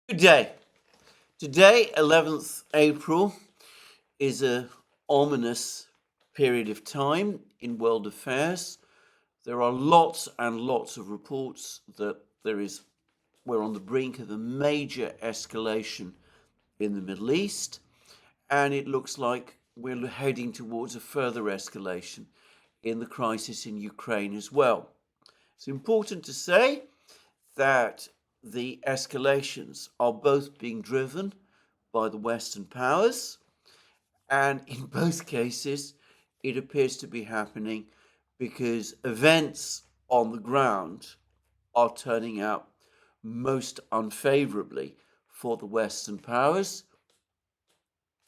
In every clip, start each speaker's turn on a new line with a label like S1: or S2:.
S1: Good day. Today, 11th April, is an ominous period of time in world affairs. There are lots and lots of reports that we're on the brink of a major escalation in the Middle East, and it looks like we're heading towards a further escalation in the crisis in Ukraine as well. It's important to say that the escalations are both being driven by the Western powers, and in both cases, it appears to be happening because events on the ground are turning out most unfavorably for the Western powers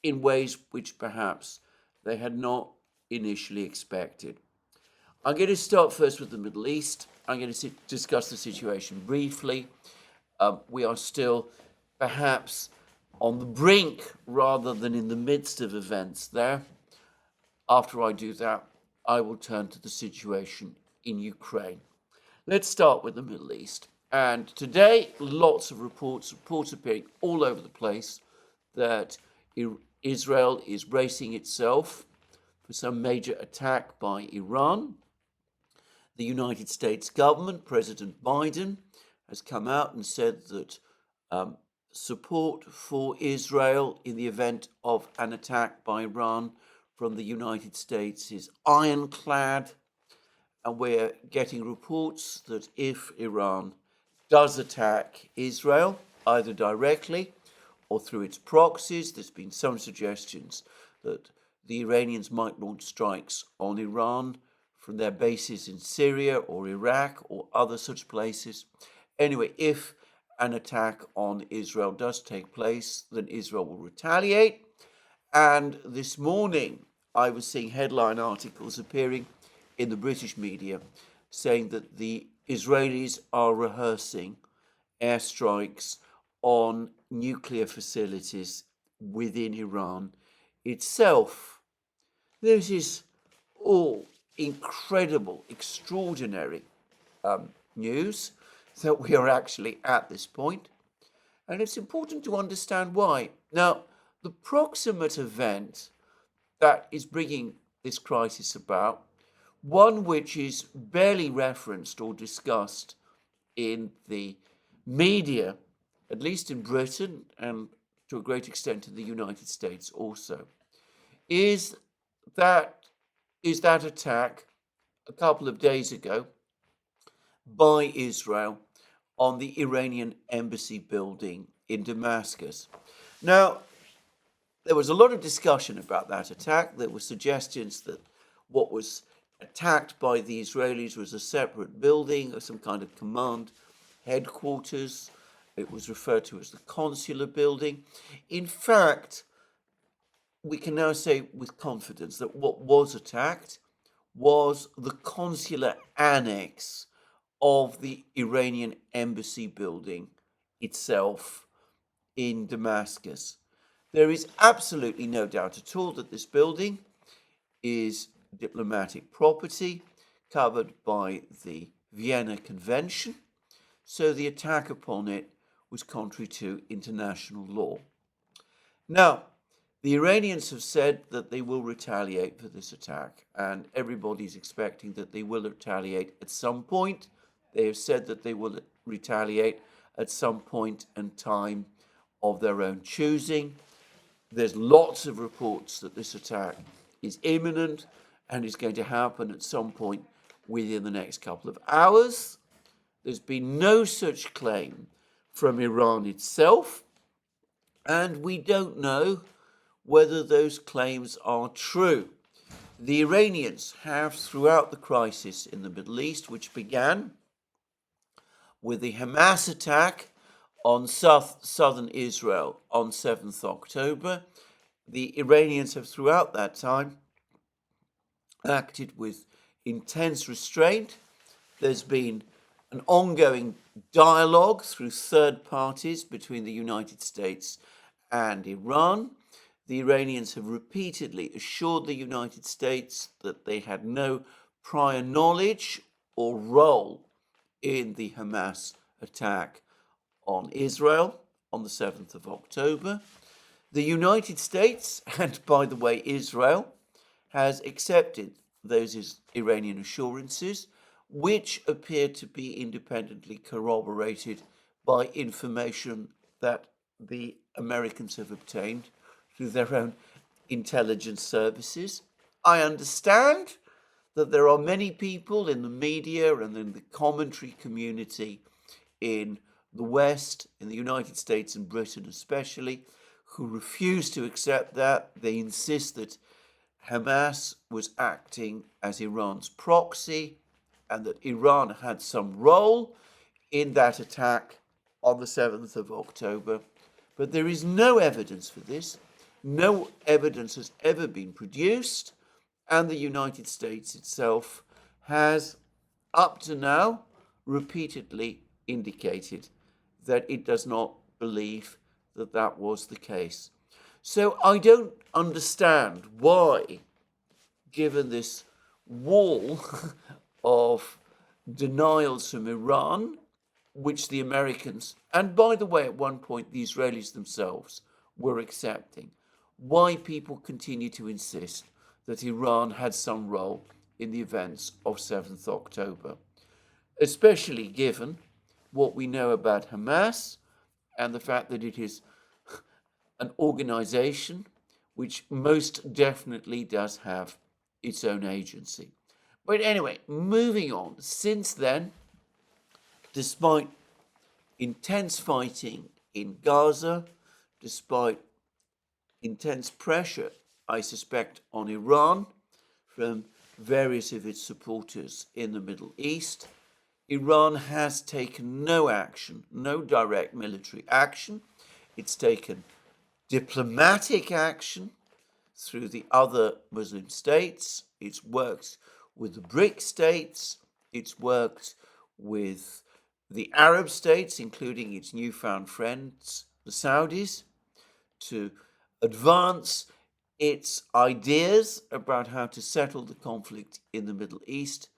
S1: in ways which perhaps they had not initially expected. I'm going to start first with the Middle East. I'm going to discuss the situation briefly. We are still perhaps on the brink rather than in the midst of events there. After I do that, I will turn to the situation in Ukraine. Let's start with the Middle East. And today, lots of reports appearing all over the place that Israel is bracing itself for some major attack by Iran. The United States government, President Biden, has come out and said that support for Israel in the event of an attack by Iran from the United States is ironclad. And we're getting reports that if Iran does attack Israel, either directly or through its proxies, there's been some suggestions that the Iranians might launch strikes on Iran from their bases in Syria or Iraq or other such places. Anyway, if an attack on Israel does take place, then Israel will retaliate. And this morning, I was seeing headline articles appearing in the British media saying that the Israelis are rehearsing airstrikes on nuclear facilities within Iran itself. This is all incredible, extraordinary news that we are actually at this point. And it's important to understand why. Now, the proximate event that is bringing this crisis about, one which is barely referenced or discussed in the media, at least in Britain and to a great extent in the United States also, is that attack a couple of days ago by Israel on the Iranian embassy building in Damascus. Now, there was a lot of discussion about that attack. There were suggestions that what was attacked by the Israelis was a separate building or some kind of command headquarters. It was referred to as the consular building. In fact, we can now say with confidence that what was attacked was the consular annex of the Iranian embassy building itself in Damascus. There is absolutely no doubt at all that this building is diplomatic property covered by the Vienna Convention, so the attack upon it was contrary to international law. Now, the Iranians have said that they will retaliate for this attack, and everybody's expecting that they will retaliate at some point. They have said that they will retaliate at some point and time of their own choosing. There's lots of reports that this attack is imminent and is going to happen at some point within the next couple of hours. There's been no such claim from Iran itself, and we don't know whether those claims are true. The Iranians have, throughout the crisis in the Middle East, which began with the Hamas attack on southern Israel on 7th October, the Iranians have throughout that time acted with intense restraint. There's been an ongoing dialogue through third parties between the United States and Iran. The Iranians have repeatedly assured the United States that they had no prior knowledge or role in the Hamas attack on Israel, on the 7th of October. The United States, and by the way, Israel, has accepted those Iranian assurances, which appear to be independently corroborated by information that the Americans have obtained through their own intelligence services. I understand that there are many people in the media and in the commentary community in the West, in the United States and Britain especially, who refuse to accept that. They insist that Hamas was acting as Iran's proxy and that Iran had some role in that attack on the 7th of October. But there is no evidence for this. No evidence has ever been produced, and the United States itself has, up to now, repeatedly indicated that it does not believe that that was the case. So I don't understand why, given this wall of denials from Iran, which the Americans, and by the way, at one point the Israelis themselves were accepting, why people continue to insist that Iran had some role in the events of 7th October, especially given what we know about Hamas and the fact that it is an organization which most definitely does have its own agency. But anyway, moving on. Since then, despite intense fighting in Gaza, despite intense pressure, I suspect, on Iran from various of its supporters in the Middle East, Iran has taken no action, no direct military action. It's taken diplomatic action through the other Muslim states. It's worked with the BRIC states. It's worked with the Arab states, including its newfound friends, the Saudis, to advance its ideas about how to settle the conflict in the Middle East.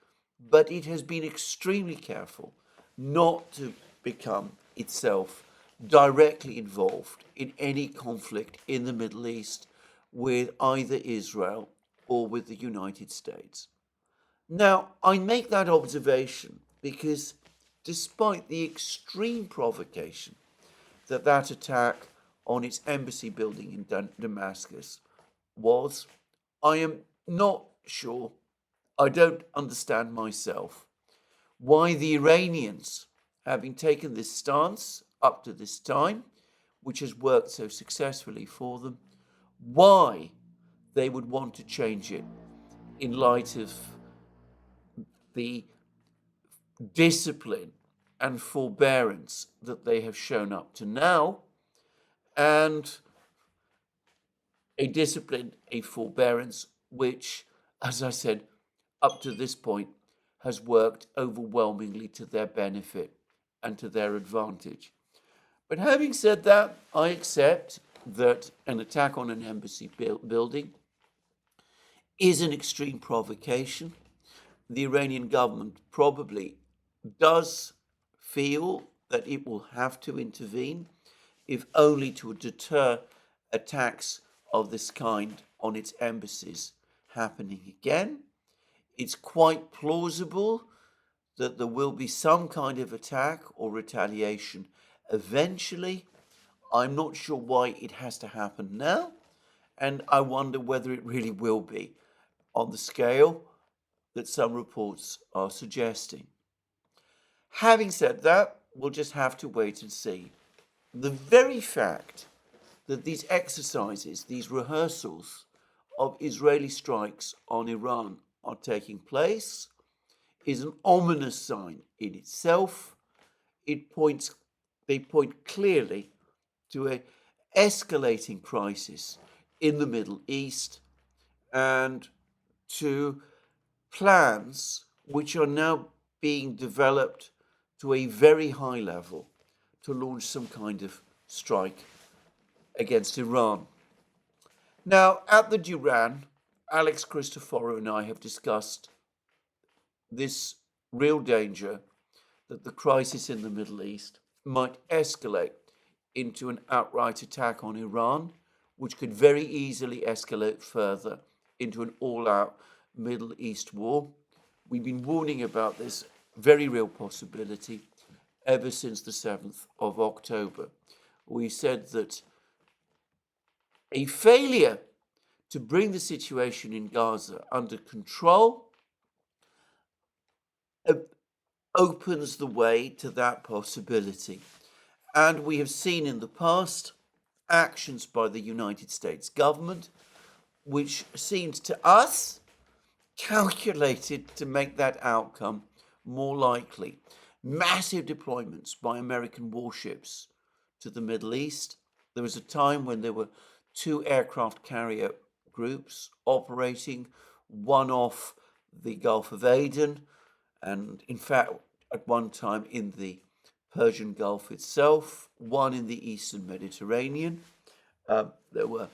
S1: But it has been extremely careful not to become itself directly involved in any conflict in the Middle East with either Israel or with the United States. Now, I make that observation because despite the extreme provocation that that attack on its embassy building in Damascus was, I am not sure, I don't understand myself, why the Iranians, having taken this stance up to this time, which has worked so successfully for them, why they would want to change it in light of the discipline and forbearance that they have shown up to now, and a discipline, a forbearance, which, as I said, up to this point, has worked overwhelmingly to their benefit and to their advantage. But having said that, I accept that an attack on an embassy building is an extreme provocation. The Iranian government probably does feel that it will have to intervene, if only to deter attacks of this kind on its embassies happening again. It's quite plausible that there will be some kind of attack or retaliation eventually. I'm not sure why it has to happen now, and I wonder whether it really will be on the scale that some reports are suggesting. Having said that, we'll just have to wait and see. The very fact that these exercises, these rehearsals of Israeli strikes on Iran are taking place is an ominous sign in itself. They point clearly to an escalating crisis in the Middle East and to plans which are now being developed to a very high level to launch some kind of strike against Iran. Now, at the Duran, Alex Christoforo and I have discussed this real danger that the crisis in the Middle East might escalate into an outright attack on Iran, which could very easily escalate further into an all-out Middle East war. We've been warning about this very real possibility ever since the 7th of October. We said that a failure to bring the situation in Gaza under control opens the way to that possibility. And we have seen in the past actions by the United States government, which seemed to us calculated to make that outcome more likely. Massive deployments by American warships to the Middle East. There was a time when there were 2 aircraft carrier groups operating, one off the Gulf of Aden, and in fact, at one time in the Persian Gulf itself, one in the Eastern Mediterranean. There were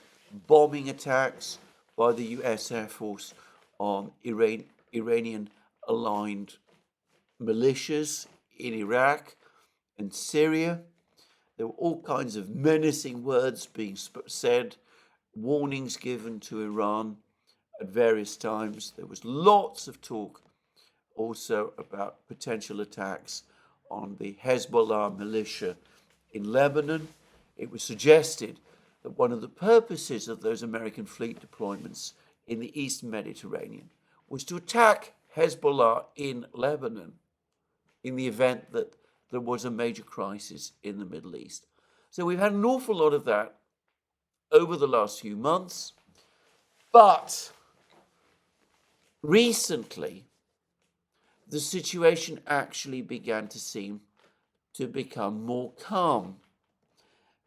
S1: bombing attacks by the US Air Force on Iranian-aligned militias in Iraq and Syria. There were all kinds of menacing words being said, warnings given to Iran at various times. There was lots of talk also about potential attacks on the Hezbollah militia in Lebanon. It was suggested that one of the purposes of those American fleet deployments in the Eastern Mediterranean was to attack Hezbollah in Lebanon in the event that there was a major crisis in the Middle East. So we've had an awful lot of that over the last few months, but recently the situation actually began to seem to become more calm.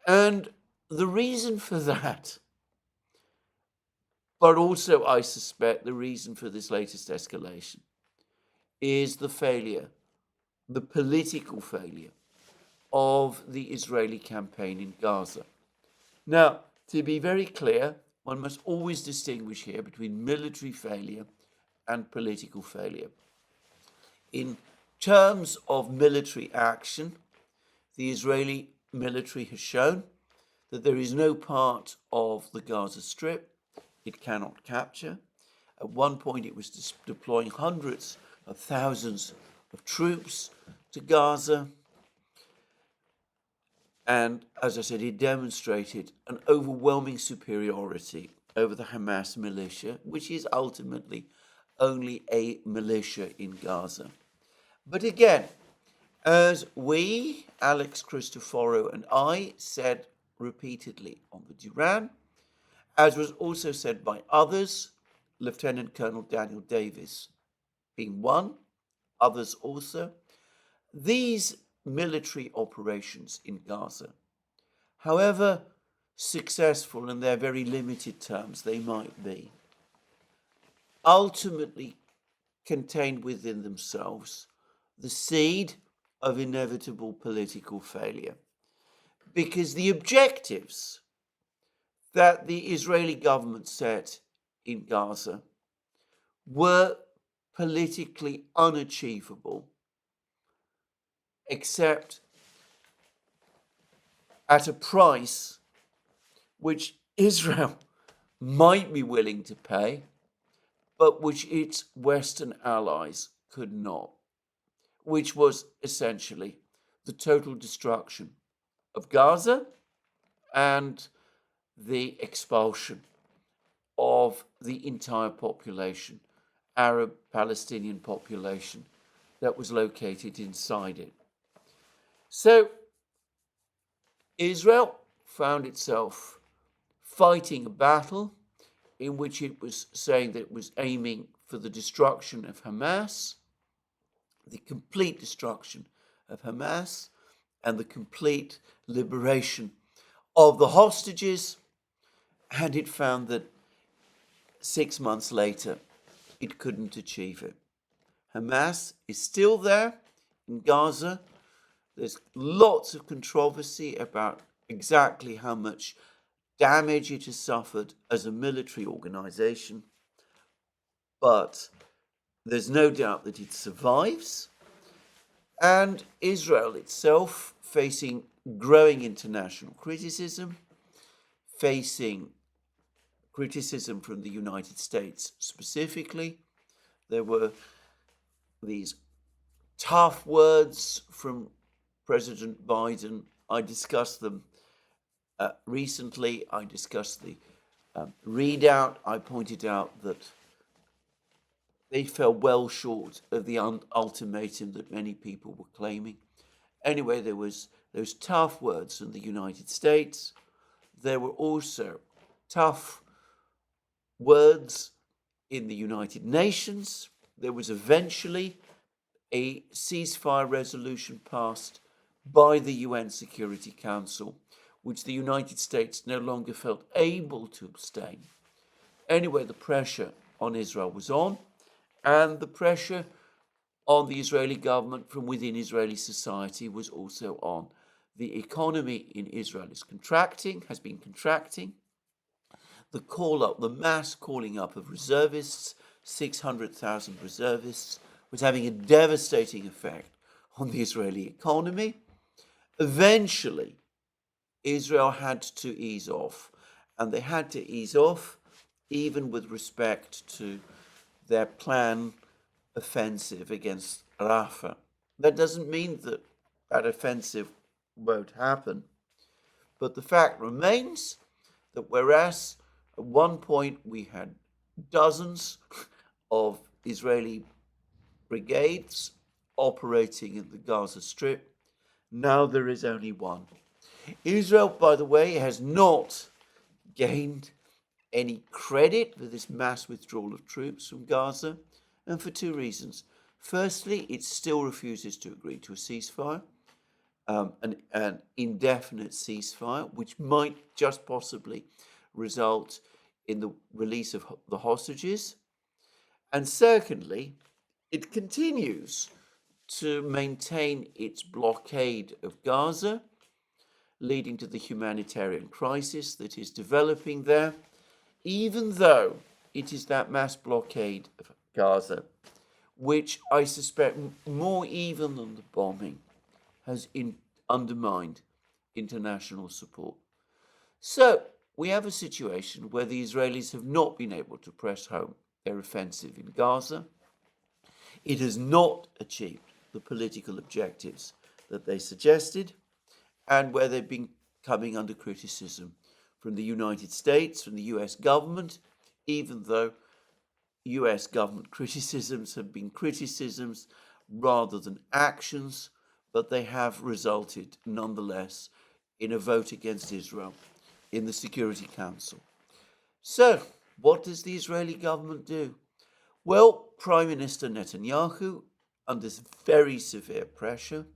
S1: And the reason for that, but also I suspect the reason for this latest escalation, is the failure, the political failure of the Israeli campaign in Gaza. Now, to be very clear, one must always distinguish here between military failure and political failure. In terms of military action, the Israeli military has shown that there is no part of the Gaza Strip it cannot capture. At one point, it was deploying hundreds of thousands of troops to Gaza. And as I said, it demonstrated an overwhelming superiority over the Hamas militia, which is ultimately only a militia in Gaza. But again, as we, Alex Christoforo and I, said repeatedly on the Duran, as was also said by others, Lieutenant Colonel Daniel Davis being one, others also, these military operations in Gaza, however successful in their very limited terms they might be, ultimately contained within themselves the seed of inevitable political failure. Because the objectives that the Israeli government set in Gaza were politically unachievable, except at a price which Israel might be willing to pay, but which its Western allies could not, which was essentially the total destruction of Gaza and the expulsion of the entire population, Arab Palestinian population that was located inside it. So Israel found itself fighting a battle in which it was saying that it was aiming for the destruction of Hamas, the complete destruction of Hamas, and the complete liberation of the hostages, and it found that 6 months later it couldn't achieve it. Hamas is still there in Gaza. There's lots of controversy about exactly how much damage it has suffered as a military organization, but there's no doubt that it survives. And Israel itself facing growing international criticism, facing criticism from the United States specifically. There were these tough words from President Biden. I discussed them recently. I discussed the readout. I pointed out that they fell well short of the ultimatum that many people were claiming. Anyway, there was those tough words from the United States. There were also tough words in the United Nations. There was eventually a ceasefire resolution passed by the UN Security Council, which the United States no longer felt able to abstain. Anyway, the pressure on Israel was on, and the pressure on the Israeli government from within Israeli society was also on. The economy in Israel is contracting, has been contracting. The mass calling up of reservists, 600,000 reservists, was having a devastating effect on the Israeli economy. Eventually, Israel had to ease off, and they had to ease off even with respect to their planned offensive against Rafah. That doesn't mean that that offensive won't happen, but the fact remains that whereas at one point we had dozens of Israeli brigades operating in the Gaza Strip, now there is only one. Israel, by the way, has not gained any credit for this mass withdrawal of troops from Gaza, and for two reasons. Firstly, it still refuses to agree to a ceasefire, an indefinite ceasefire, which might just possibly result in the release of the hostages. And secondly, it continues to maintain its blockade of Gaza, leading to the humanitarian crisis that is developing there, even though it is that mass blockade of Gaza, which I suspect more even than the bombing has undermined international support. So we have a situation where the Israelis have not been able to press home their offensive in Gaza. It has not achieved the political objectives that they suggested, and where they've been coming under criticism from the United States, from the US government, even though US government criticisms have been criticisms rather than actions, but they have resulted nonetheless in a vote against Israel in the Security Council. So, what does the Israeli government do? Well, Prime Minister Netanyahu, under very severe pressure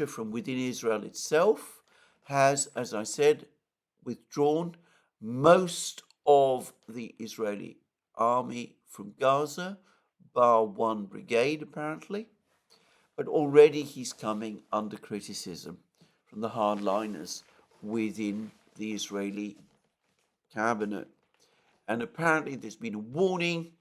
S1: from within Israel itself, has, as I said, withdrawn most of the Israeli army from Gaza, bar one brigade apparently, but already he's coming under criticism from the hardliners within the Israeli cabinet. And apparently there's been a warning,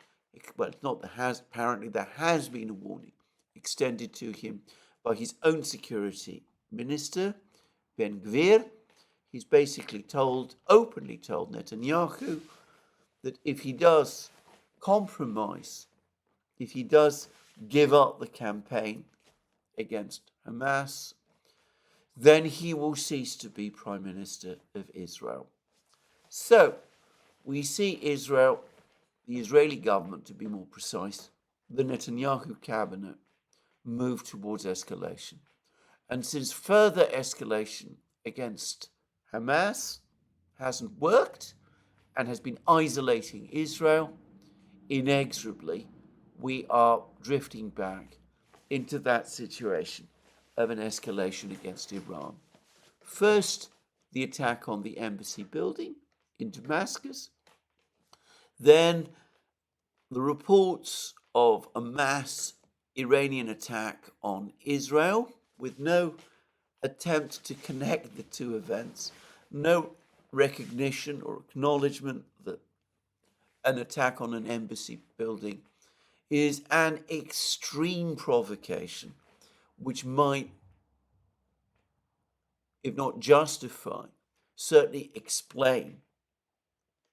S1: well, it's not apparently there has been a warning extended to him by his own security minister, Ben Gvir. He's basically openly told Netanyahu that if he does compromise, if he does give up the campaign against Hamas, then he will cease to be Prime Minister of Israel. So, we see Israel, the Israeli government to be more precise, the Netanyahu cabinet, move towards escalation. And since further escalation against Hamas hasn't worked and has been isolating Israel, inexorably we are drifting back into that situation of an escalation against Iran. First, the attack on the embassy building in Damascus, then the reports of a mass Iranian attack on Israel with no attempt to connect the two events, no recognition or acknowledgement that an attack on an embassy building is an extreme provocation which might if not justify, certainly explain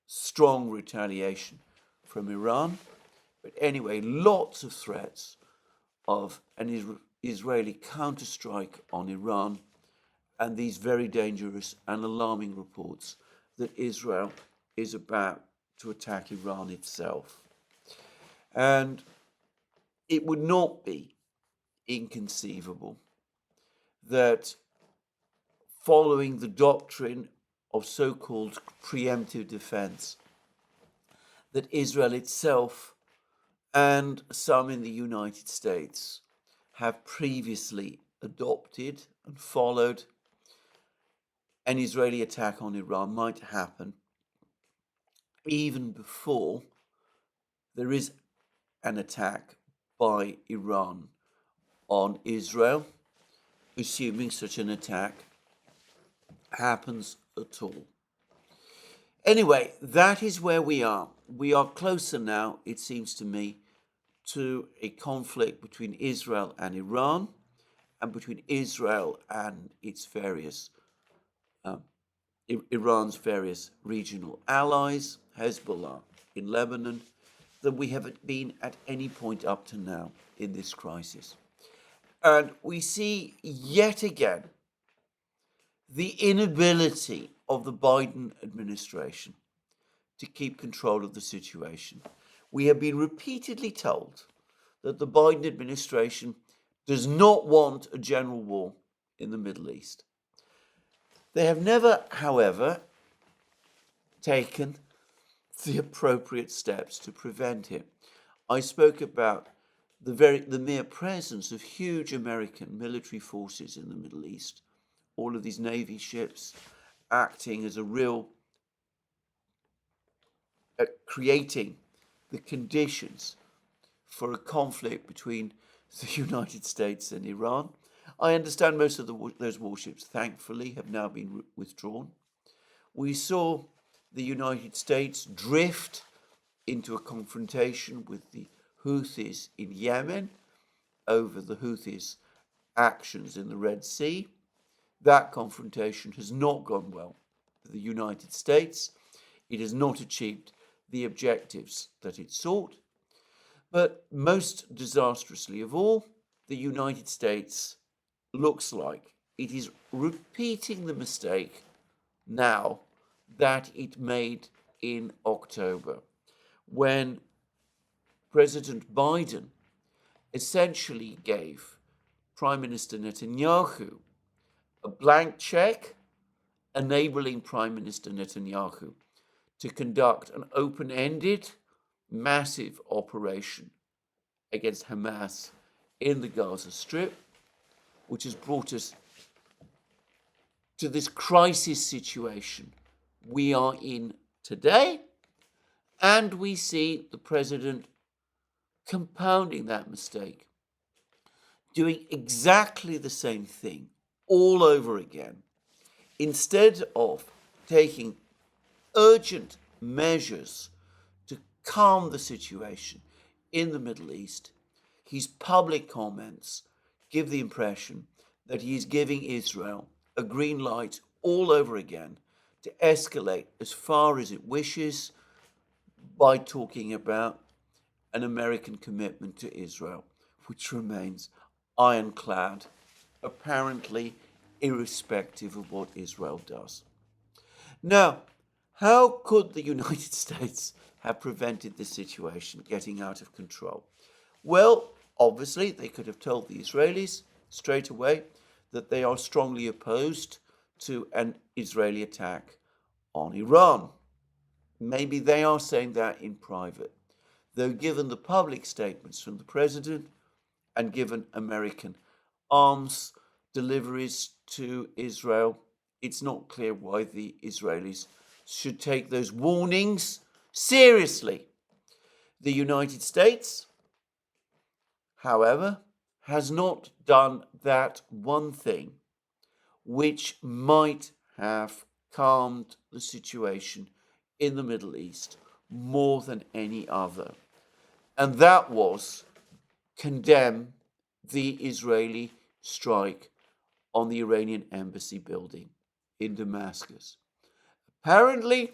S1: strong retaliation from Iran. But anyway, lots of threats of an Israeli counterstrike on Iran, and these very dangerous and alarming reports that Israel is about to attack Iran itself. And it would not be inconceivable that, following the doctrine of so-called preemptive defense, that Israel itself and some in the United States have previously adopted and followed, an Israeli attack on Iran might happen even before there is an attack by Iran on Israel, assuming such an attack happens at all. Anyway, that is where we are. We are closer now, it seems to me, to a conflict between Israel and Iran, and between Israel and its various Iran's various regional allies, Hezbollah in Lebanon, than we have been at any point up to now in this crisis. And we see yet again the inability of the Biden administration to keep control of the situation. We have been repeatedly told that the Biden administration does not want a general war in the Middle East. They have never, however, taken the appropriate steps to prevent it. I spoke about the mere presence of huge American military forces in the Middle East, all of these Navy ships acting as a real, creating the conditions for a conflict between the United States and Iran. I understand most of those warships, thankfully, have now been withdrawn. We saw the United States drift into a confrontation with the Houthis in Yemen over the Houthis' actions in the Red Sea. That confrontation has not gone well for the United States. It has not achieved the objectives that it sought. But most disastrously of all, the United States looks like it is repeating the mistake now that it made in October, when President Biden essentially gave Prime Minister Netanyahu a blank check, enabling Prime Minister Netanyahu to conduct an open-ended, massive operation against Hamas in the Gaza Strip, which has brought us to this crisis situation we are in today. And we see the president compounding that mistake, doing exactly the same thing all over again. Instead of taking urgent measures to calm the situation in the Middle East, his public comments give the impression that he is giving Israel a green light all over again to escalate as far as it wishes, by talking about an American commitment to Israel, which remains ironclad, apparently irrespective of what Israel does. Now, how could the United States have prevented this situation getting out of control? Well, obviously, they could have told the Israelis straight away that they are strongly opposed to an Israeli attack on Iran. Maybe they are saying that in private, though given the public statements from the president and given American arms deliveries to Israel, it's not clear why the Israelis should take those warnings seriously. The United States, however, has not done that one thing which might have calmed the situation in the Middle East more than any other. And that was condemn the Israeli strike on the Iranian embassy building in Damascus. Apparently,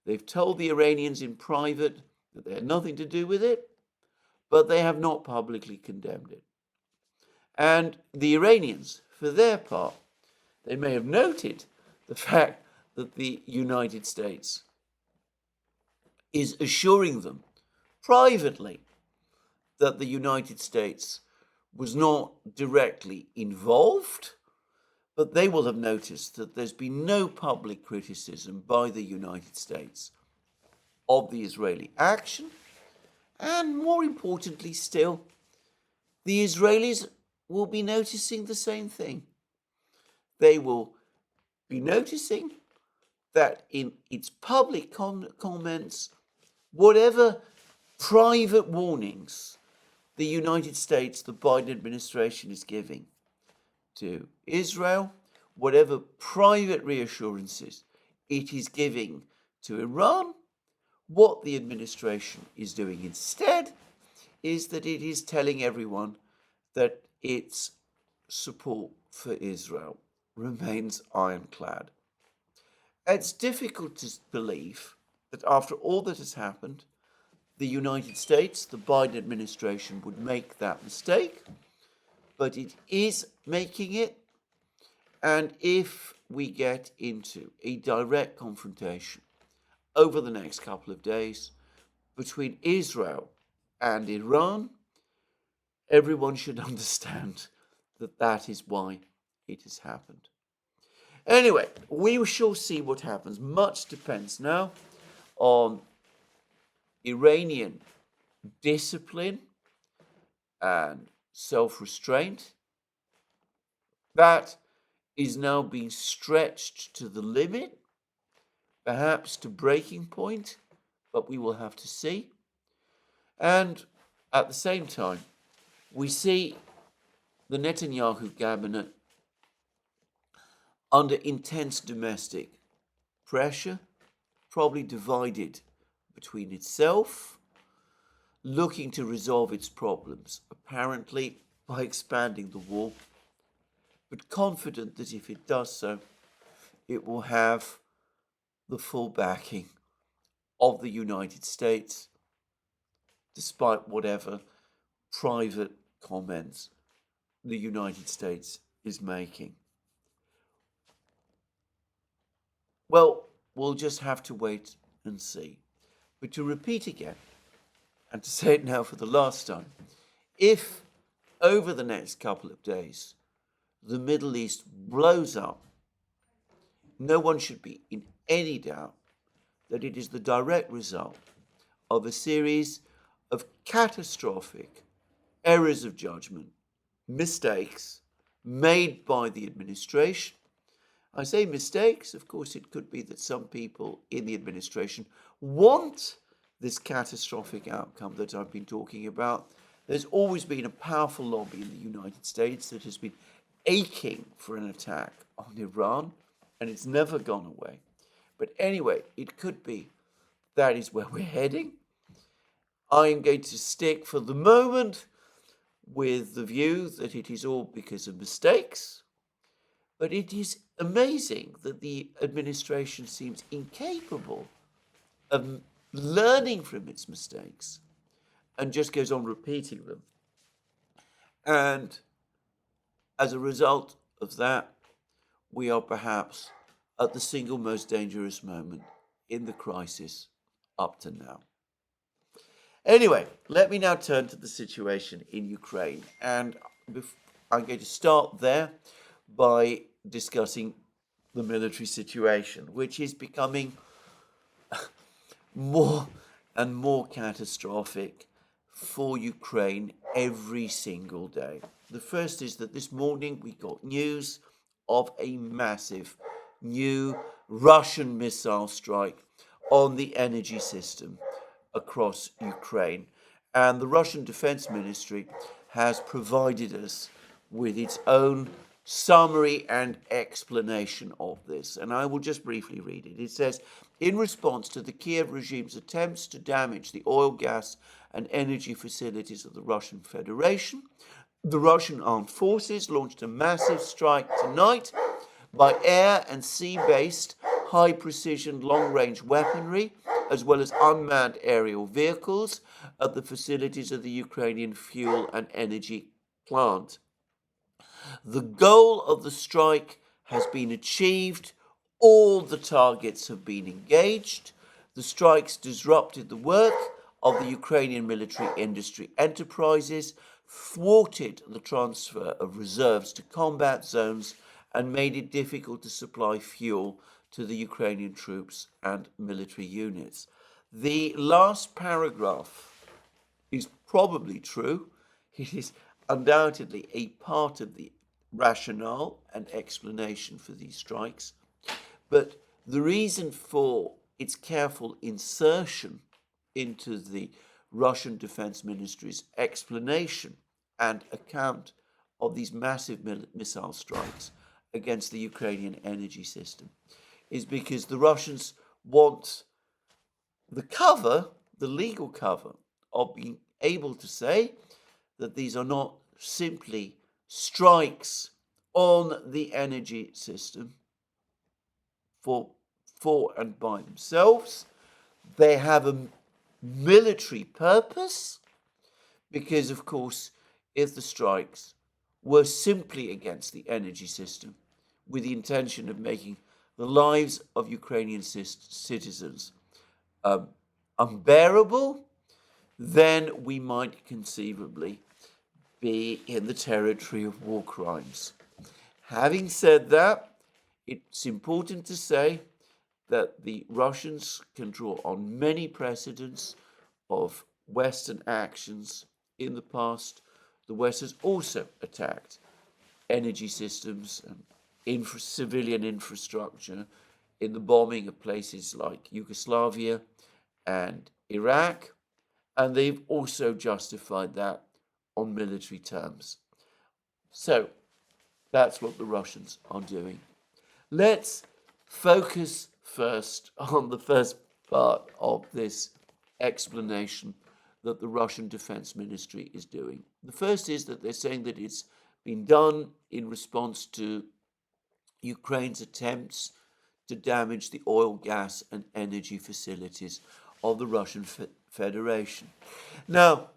S1: they've told the Iranians in private that they had nothing to do with it, but they have not publicly condemned it. And the Iranians, for their part, they may have noted the fact that the United States is assuring them privately that the United States was not directly involved, but they will have noticed that there's been no public criticism by the United States of the Israeli action. And more importantly still, the Israelis will be noticing the same thing. They will be noticing that in its public comments, whatever private warnings the United States, the Biden administration is giving to Israel, whatever private reassurances it is giving to Iran, what the administration is doing instead is that it is telling everyone that its support for Israel remains ironclad. It's difficult to believe that after all that has happened, the United States, the Biden administration, would make that mistake, but it is making it. And if we get into a direct confrontation over the next couple of days between Israel and Iran, everyone should understand that that is why it has happened. Anyway, we shall see what happens. Much depends now on Iranian discipline and self-restraint. That is now being stretched to the limit, perhaps to breaking point, but we will have to see. And at the same time, we see the Netanyahu cabinet under intense domestic pressure, probably divided between itself, looking to resolve its problems, apparently by expanding the wall, but confident that if it does so, it will have the full backing of the United States, despite whatever private comments the United States is making. Well, we'll just have to wait and see. But to repeat again, and to say it now for the last time, if over the next couple of days the Middle East blows up, no one should be in any doubt that it is the direct result of a series of catastrophic errors of judgment, mistakes made by the administration. I say mistakes, of course it could be that some people in the administration want this catastrophic outcome that I've been talking about. There's always been a powerful lobby in the United States that has been aching for an attack on Iran, and it's never gone away. But anyway, it could be that is where we're heading. I am going to stick for the moment with the view that it is all because of mistakes, but it is amazing that the administration seems incapable of learning from its mistakes and just goes on repeating them. And as a result of that, we are perhaps at the single most dangerous moment in the crisis up to now. Anyway, let me now turn to the situation in Ukraine. And I'm going to start there by discussing the military situation, which is becoming more and more catastrophic for Ukraine every single day. The first is that this morning we got news of a massive new Russian missile strike on the energy system across Ukraine. And the Russian Defense Ministry has provided us with its own summary and explanation of this. And I will just briefly read it. It says, in response to the Kiev regime's attempts to damage the oil, gas, and energy facilities of the Russian Federation, The Russian armed forces launched a massive strike tonight by air and sea-based high-precision long-range weaponry, as well as unmanned aerial vehicles at the facilities of the Ukrainian fuel and energy plant. The goal of the strike has been achieved. All the targets have been engaged. The strikes disrupted the work of the Ukrainian military industry enterprises, thwarted the transfer of reserves to combat zones, and made it difficult to supply fuel to the Ukrainian troops and military units. The last paragraph is probably true. It is undoubtedly a part of the rationale and explanation for these strikes. But the reason for its careful insertion into the Russian Defense Ministry's explanation and account of these massive missile strikes against the Ukrainian energy system is because the Russians want the cover, the legal cover, of being able to say that these are not simply strikes on the energy system for and by themselves. They have a military purpose because, of course, if the strikes were simply against the energy system with the intention of making the lives of Ukrainian citizens unbearable, then we might conceivably be in the territory of war crimes. Having said that, it's important to say that the Russians can draw on many precedents of Western actions in the past. The West has also attacked energy systems and civilian infrastructure in the bombing of places like Yugoslavia and Iraq, and they've also justified that on military terms. So that's what the Russians are doing. Let's focus first on the first part of this explanation that the Russian Defense Ministry is doing. The first is that they're saying that it's been done in response to Ukraine's attempts to damage the oil, gas, and energy facilities of the Russian Federation. Now,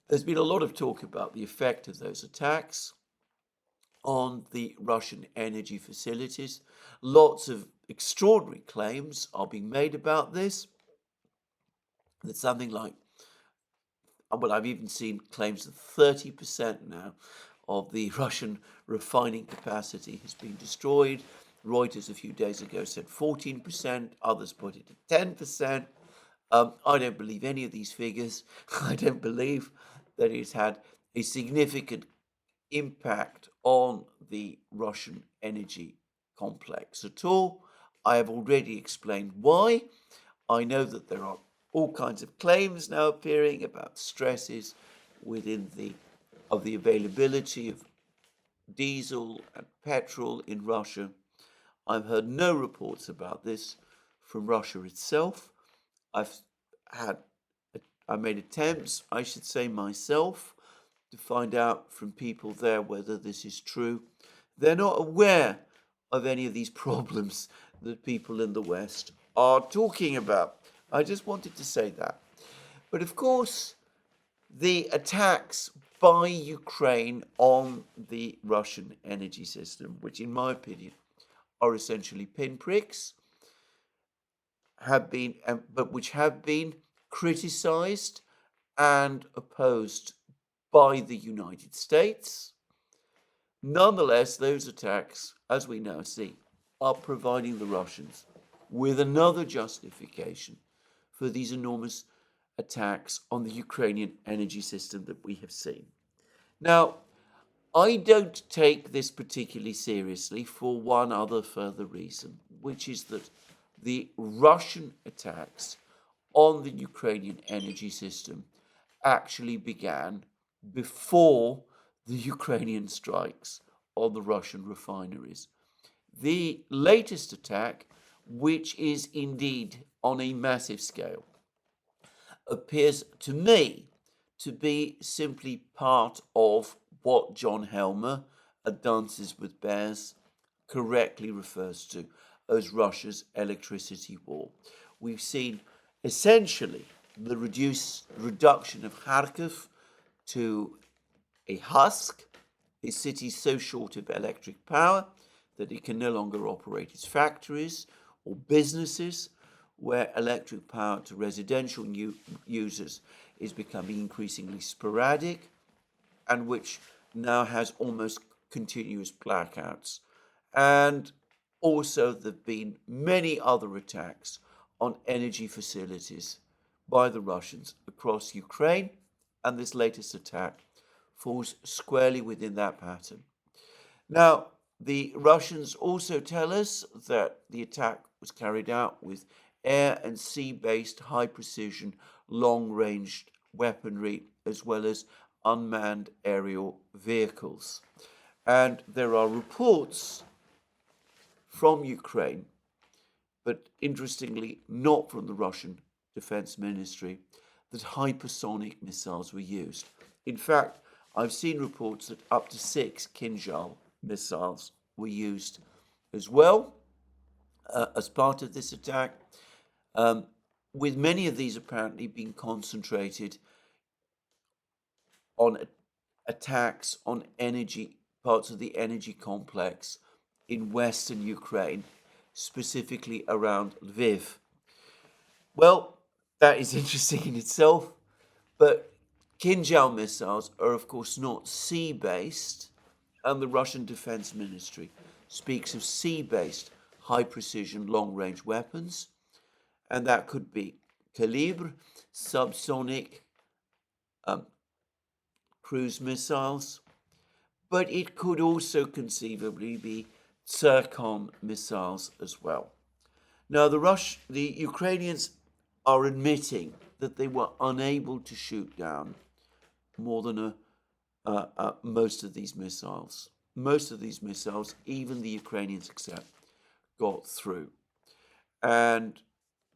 S1: there's been a lot of talk about the effect of those attacks on the Russian energy facilities. Lots of extraordinary claims are being made about this. That something like, well, I've even seen claims that 30% now of the Russian refining capacity has been destroyed. Reuters a few days ago said 14%, others put it at 10%. I don't believe any of these figures. I don't believe that it's had a significant impact on the Russian energy complex at all. I have already explained why. I know that there are all kinds of claims now appearing about stresses within the availability of diesel and petrol in Russia. I've heard no reports about this from Russia itself. I made attempts, I should say myself, to find out from people there whether this is true. They're not aware of any of these problems that people in the West are talking about. I just wanted to say that. But of course, the attacks by Ukraine on the Russian energy system, which in my opinion are essentially pinpricks, which have been criticized and opposed by the United States. Nonetheless, those attacks, as we now see, are providing the Russians with another justification for these enormous attacks on the Ukrainian energy system that we have seen. Now, I don't take this particularly seriously for one other further reason, which is that the Russian attacks on the Ukrainian energy system actually began before the Ukrainian strikes on the Russian refineries. The latest attack, which is indeed on a massive scale, appears to me to be simply part of what John Helmer at Dances with Bears correctly refers to as Russia's electricity war. We've seen essentially the reduction of Kharkiv to a husk, a city so short of electric power that it can no longer operate its factories or businesses, where electric power to residential users is becoming increasingly sporadic, and which now has almost continuous blackouts. And also there have been many other attacks on energy facilities by the Russians across Ukraine, and this latest attack falls squarely within that pattern. Now, the Russians also tell us that the attack was carried out with air and sea-based high-precision, long-range weaponry, as well as unmanned aerial vehicles. And there are reports from Ukraine, but interestingly not from the Russian Defense Ministry, that hypersonic missiles were used. In fact, I've seen reports that up to 6 Kinzhal missiles were used as well as part of this attack, with many of these apparently being concentrated on attacks on parts of the energy complex in western Ukraine, specifically around Lviv. Well, that is interesting in itself, but Kinzhal missiles are of course not sea-based, and the Russian Defense Ministry speaks of sea-based high-precision long-range weapons, and that could be Kalibr, subsonic cruise missiles, but it could also conceivably be Zircon missiles as well. Now, the Ukrainians are admitting that they were unable to shoot down more than most of these missiles. Most of these missiles, even the Ukrainians accept, got through. And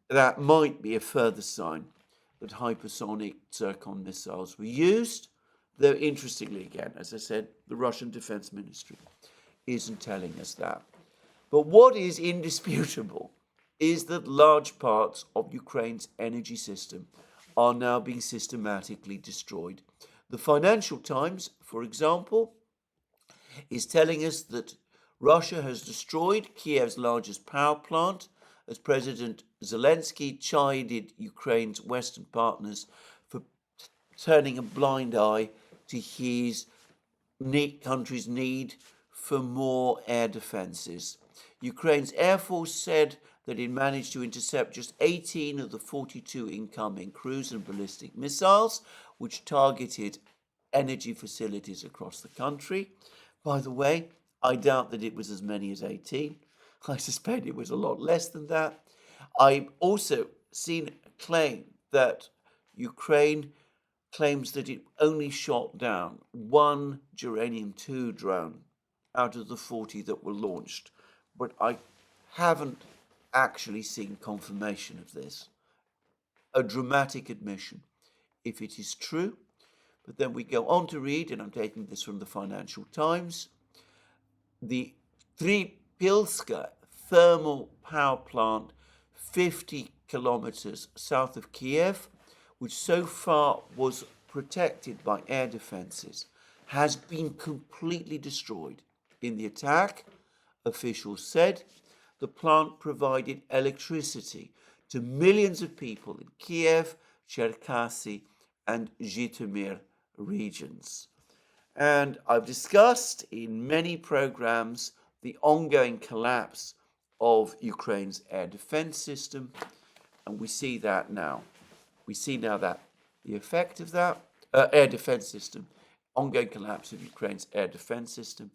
S1: that might be a further sign that hypersonic Zircon missiles were used, though interestingly, again, as I said, the Russian Defense Ministry isn't telling us that. But what is indisputable is that large parts of Ukraine's energy system are now being systematically destroyed. The Financial Times, for example, is telling us that Russia has destroyed Kiev's largest power plant, as President Zelensky chided Ukraine's Western partners for turning a blind eye to his country's need for more air defenses. Ukraine's Air Force said that it managed to intercept just 18 of the 42 incoming cruise and ballistic missiles, which targeted energy facilities across the country. By the way, I doubt that it was as many as 18. I suspect it was a lot less than that. I've also seen a claim that Ukraine claims that it only shot down one Uranium-2 drone out of the 40 that were launched. But I haven't actually seen confirmation of this. A dramatic admission, if it is true. But then we go on to read, and I'm taking this from the Financial Times, the Tripilska thermal power plant 50 kilometers south of Kiev, which so far was protected by air defenses, has been completely destroyed in the attack. Officials said the plant provided electricity to millions of people in Kiev, Cherkasy, and Zhytomyr regions. And I've discussed in many programs the ongoing collapse of Ukraine's air defense system, and we see that now. We see now that the effect of that air defense system, ongoing collapse of Ukraine's air defense system,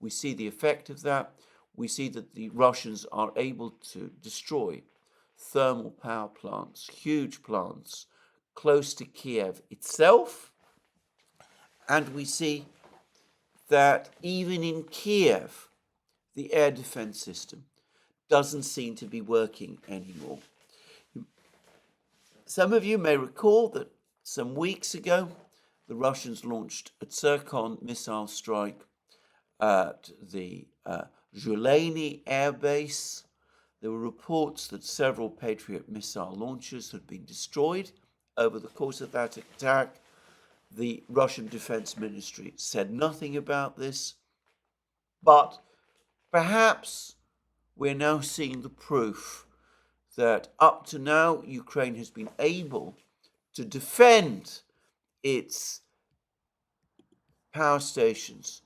S1: we see the effect of that. We see that the Russians are able to destroy thermal power plants, huge plants, close to Kiev itself. And we see that even in Kiev, the air defense system doesn't seem to be working anymore. Some of you may recall that some weeks ago, the Russians launched a Zircon missile strike at the Zheleny air base. There were reports that several Patriot missile launchers had been destroyed over the course of that attack. The Russian Defense Ministry said nothing about this, but perhaps we're now seeing the proof that up to now Ukraine has been able to defend its power stations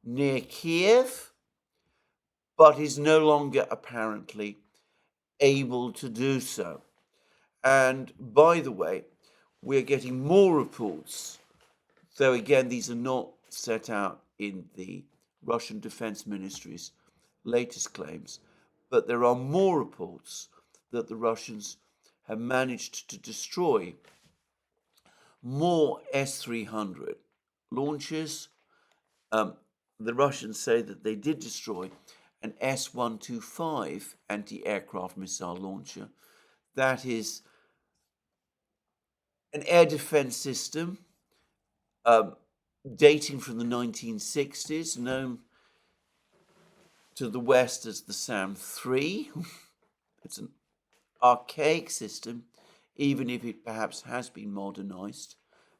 S1: near Kiev, but is no longer apparently able to do so. And by the way, we're getting more reports, though again these are not set out in the Russian Defense Ministry's latest claims, but there are more reports that the Russians have managed to destroy more S-300 launches. The Russians say that they did destroy an S-125 anti-aircraft missile launcher. That is an air defense system dating from the 1960s, known to the West as the SAM-3. It's an archaic system, even if it perhaps has been modernized.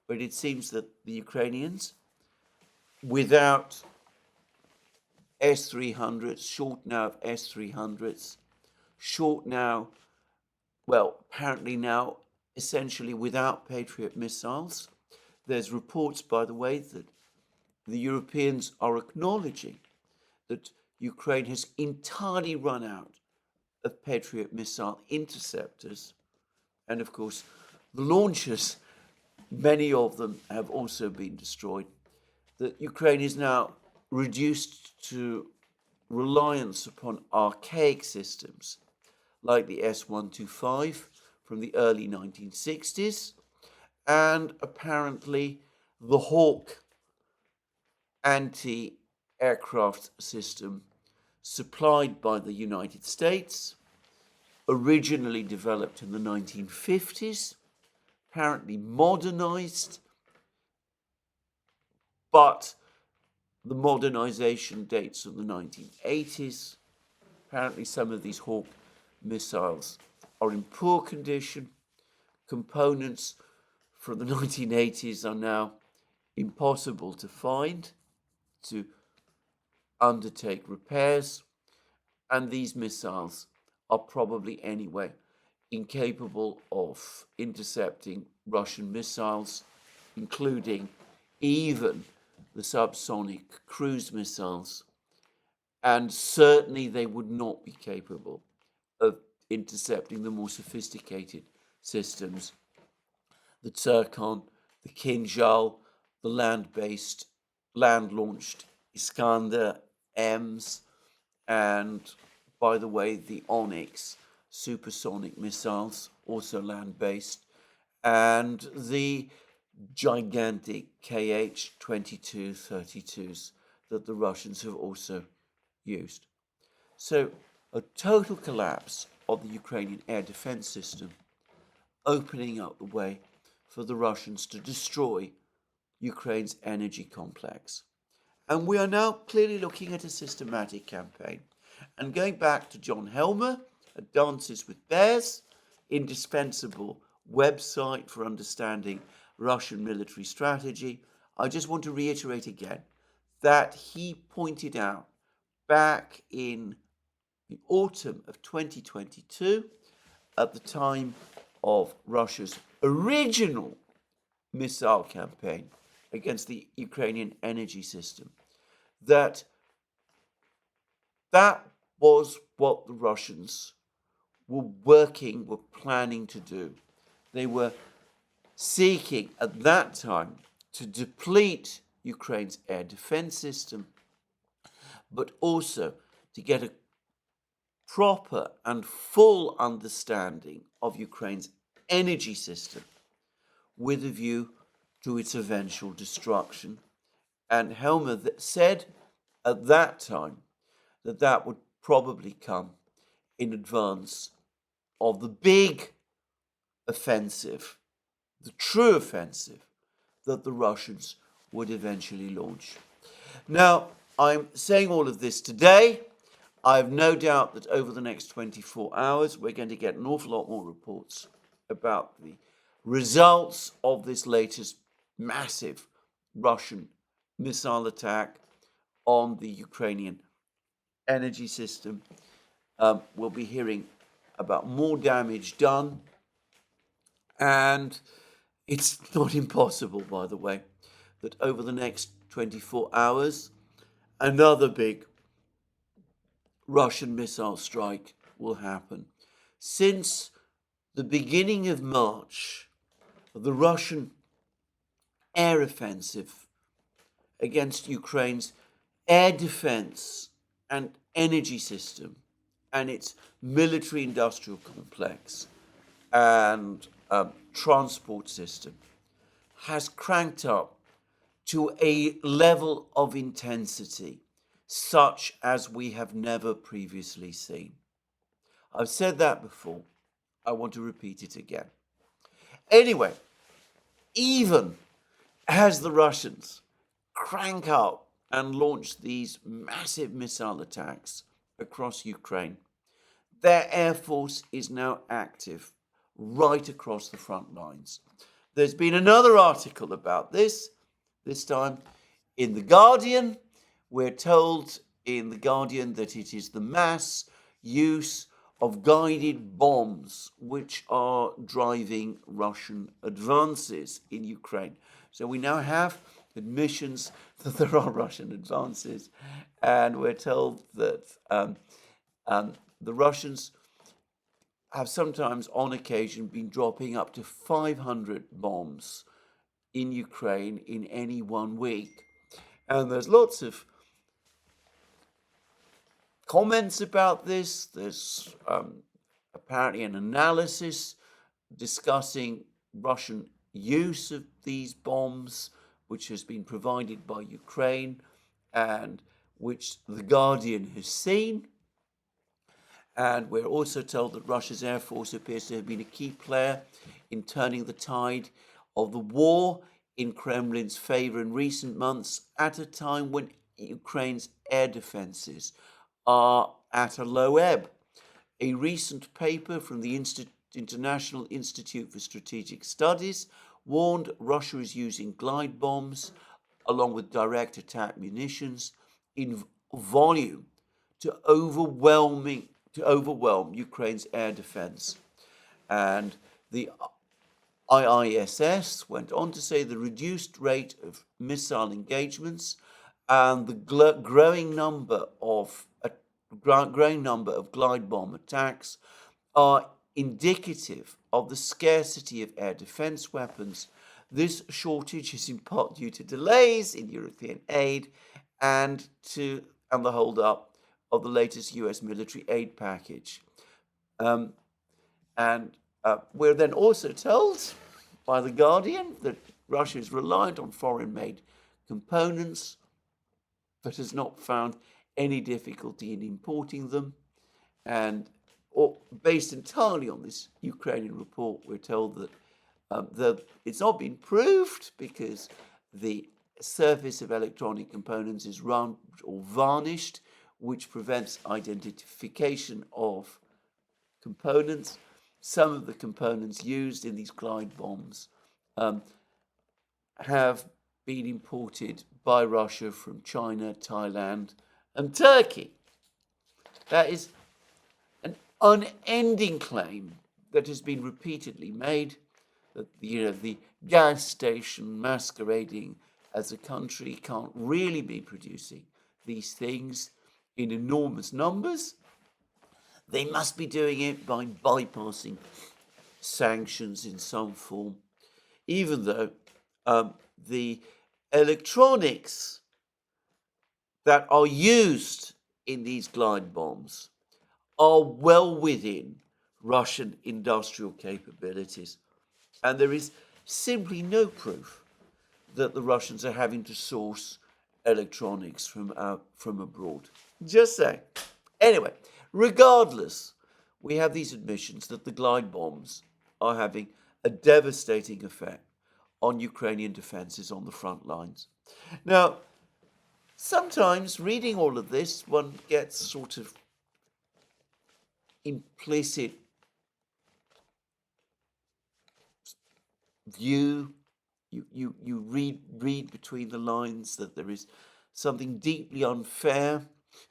S1: But it seems that the Ukrainians, without S-300s, short now of S-300s, short now, well, apparently now, essentially without Patriot missiles. There's reports, by the way, that the Europeans are acknowledging that Ukraine has entirely run out of Patriot missile interceptors. And of course, the launchers, many of them have also been destroyed. That Ukraine is now reduced to reliance upon archaic systems like the S-125 from the early 1960s, and apparently the Hawk anti-aircraft system supplied by the United States, originally developed in the 1950s, apparently modernized, but the modernization dates from the 1980s. Apparently some of these Hawk missiles are in poor condition. Components from the 1980s are now impossible to find, to undertake repairs, and these missiles are probably anyway incapable of intercepting Russian missiles, including even the subsonic cruise missiles, and certainly they would not be capable of intercepting the more sophisticated systems, the Zircon, the Kinjal, the land-based, land-launched Iskander Ms, and by the way, the Onyx supersonic missiles, also land-based, and the gigantic Kh-22-32s that the Russians have also used. So a total collapse of the Ukrainian air defense system, opening up the way for the Russians to destroy Ukraine's energy complex. And we are now clearly looking at a systematic campaign. And going back to John Helmer at Dances with Bears, indispensable website for understanding Russian military strategy, I just want to reiterate again that he pointed out back in the autumn of 2022, at the time of Russia's original missile campaign against the Ukrainian energy system, that was what the Russians were planning to do. They were seeking at that time to deplete Ukraine's air defense system, but also to get a proper and full understanding of Ukraine's energy system with a view to its eventual destruction. And Helmer said at that time that that would probably come in advance of the big offensive, the true offensive that the Russians would eventually launch. Now, I'm saying all of this today. I have no doubt that over the next 24 hours, we're going to get an awful lot more reports about the results of this latest massive Russian missile attack on the Ukrainian energy system. We'll be hearing about more damage done. And it's not impossible, by the way, that over the next 24 hours, another big Russian missile strike will happen. Since the beginning of March, the Russian air offensive against Ukraine's air defense and energy system and its military-industrial complex and transport system has cranked up to a level of intensity such as we have never previously seen. I've said that before. I want to repeat it again. Anyway, even as the Russians crank up and launch these massive missile attacks across Ukraine, their air force is now active right across the front lines. There's been another article about this time in The Guardian. We're told in The Guardian that it is the mass use of guided bombs which are driving Russian advances in Ukraine. So we now have admissions that there are Russian advances, and we're told that the Russians have sometimes, on occasion, been dropping up to 500 bombs in Ukraine in any 1 week. And there's lots of comments about this. There's apparently an analysis discussing Russian use of these bombs, which has been provided by Ukraine and which The Guardian has seen. And we're also told that Russia's Air Force appears to have been a key player in turning the tide of the war in Kremlin's favor in recent months, at a time when Ukraine's air defenses are at a low ebb. A recent paper from the International Institute for Strategic Studies warned Russia is using glide bombs, along with direct attack munitions, in volume to overwhelm Ukraine's air defense. And the IISS went on to say the reduced rate of missile engagements and the growing number of glide bomb attacks are indicative of the scarcity of air defense weapons. This shortage is in part due to delays in European aid and the hold-up of the latest US military aid package. We're then also told by The Guardian that Russia is reliant on foreign-made components, but has not found any difficulty in importing them. And based entirely on this Ukrainian report, we're told that it's not been proved because the surface of electronic components is round or varnished, which prevents identification of components. Some of the components used in these glide bombs have been imported by Russia from China, Thailand, and Turkey. That is an unending claim that has been repeatedly made, that the gas station masquerading as a country can't really be producing these things in enormous numbers. They must be doing it by bypassing sanctions in some form, even though the electronics that are used in these glide bombs are well within Russian industrial capabilities. And there is simply no proof that the Russians are having to source electronics from abroad. Just saying. Anyway, regardless, we have these admissions that the glide bombs are having a devastating effect on Ukrainian defenses on the front lines. Now, sometimes reading all of this, one gets sort of implicit view. You read between the lines that there is something deeply unfair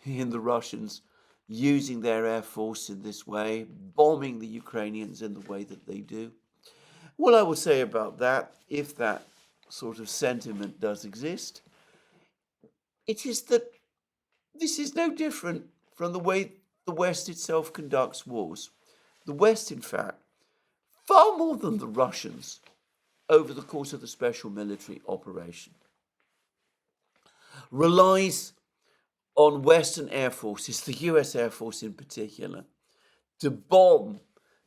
S1: in the Russians using their air force in this way, bombing the Ukrainians in the way that they do. What I will say about that, if that sort of sentiment does exist, it is that this is no different from the way the West itself conducts wars. The West, in fact, far more than the Russians, over the course of the special military operation, relies on Western air forces, the US Air Force in particular, to bomb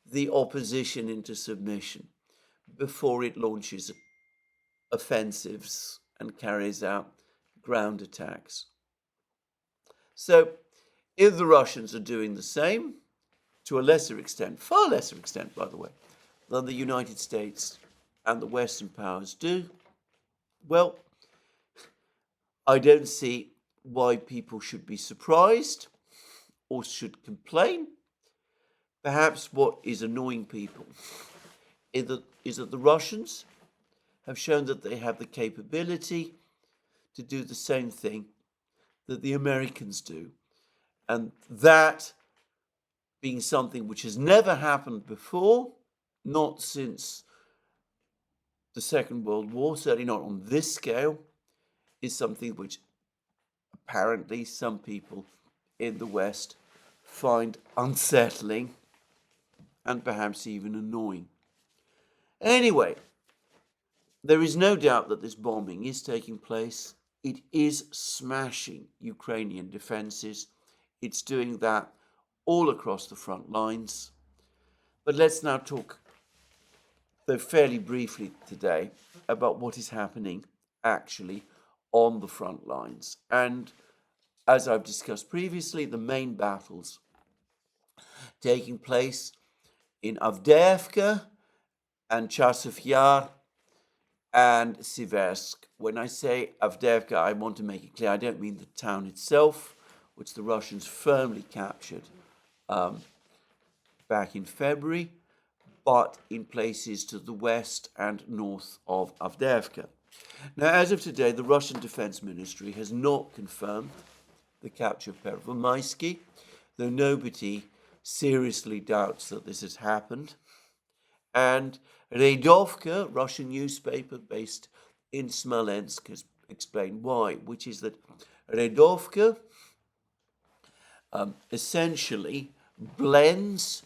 S1: the opposition into submission before it launches offensives and carries out ground attacks. So if the Russians are doing the same, to a lesser extent, far lesser extent, by the way, than the United States and the Western powers do, well, I don't see why people should be surprised or should complain. Perhaps what is annoying people is that the Russians have shown that they have the capability to do the same thing that the Americans do. And that being something which has never happened before, not since the Second World War, certainly not on this scale, is something which apparently some people in the West find unsettling and perhaps even annoying. Anyway, there is no doubt that this bombing is taking place. It is smashing Ukrainian defenses. It's doing that all across the front lines. But let's now talk, though fairly briefly today, about what is happening actually on the front lines. And as I've discussed previously, the main battles taking place in Avdiivka and Chasiv Yar and Siversk. When I say Avdiivka, I want to make it clear, I don't mean the town itself, which the Russians firmly captured back in February, but in places to the west and north of Avdiivka. Now, as of today, the Russian Defense Ministry has not confirmed the capture of Pervomaisky, though nobody seriously doubts that this has happened. And Redovka, Russian newspaper based in Smolensk, has explained why, which is that Redovka essentially blends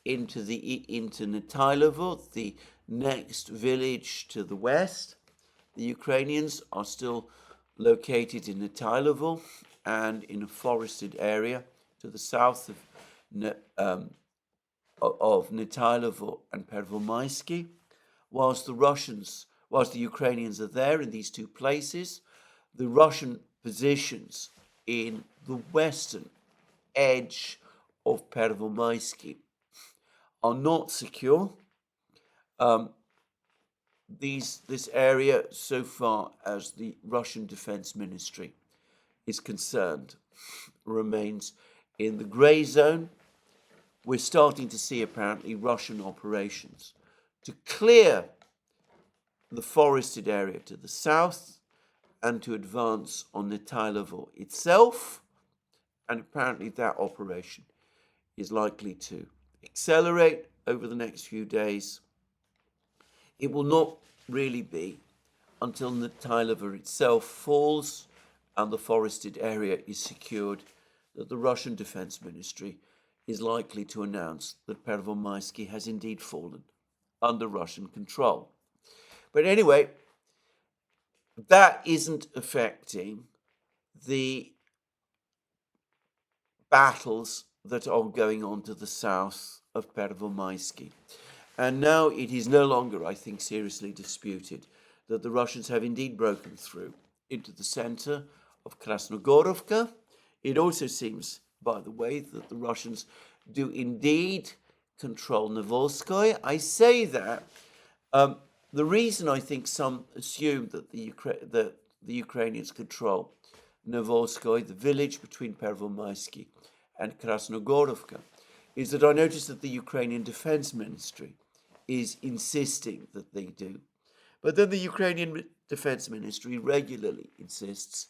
S1: into Netailovo, the next village to the west. The Ukrainians are still located in Netailovo and in a forested area to the south of Netailovo and Pervomaisky, whilst the Ukrainians are there in these two places. The Russian positions in the western edge of Pervomaisky are not secure. This area, so far as the Russian Defense Ministry is concerned, remains in the grey zone. We're starting to see apparently Russian operations to clear the forested area to the south and to advance on Netailovo itself. And apparently that operation is likely to accelerate over the next few days. It will not really be until Netailovo itself falls and the forested area is secured that the Russian Defense Ministry is likely to announce that Pervomaisky has indeed fallen under Russian control. But anyway, that isn't affecting the battles that are going on to the south of Pervomaisky. And now it is no longer, I think, seriously disputed that the Russians have indeed broken through into the center of Krasnogorovka. It also seems, by the way, that the Russians do indeed control Novolskoye. I say that The reason I think some assume that the Ukrainians control Novolskoye, the village between Pervomaisky and Krasnogorovka, is that I noticed that the Ukrainian Defense Ministry is insisting that they do. But then the Ukrainian Defense Ministry regularly insists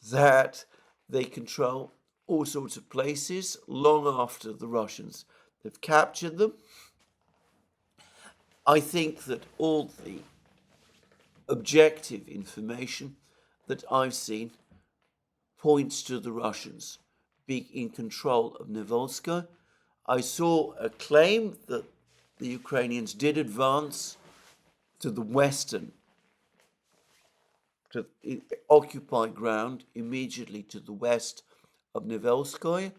S1: that they control all sorts of places long after the Russians have captured them. I think that all the objective information that I've seen points to the Russians being in control of Novolskoye. I saw a claim that the Ukrainians did advance to the western, to occupied ground immediately to the west of Novolskoye,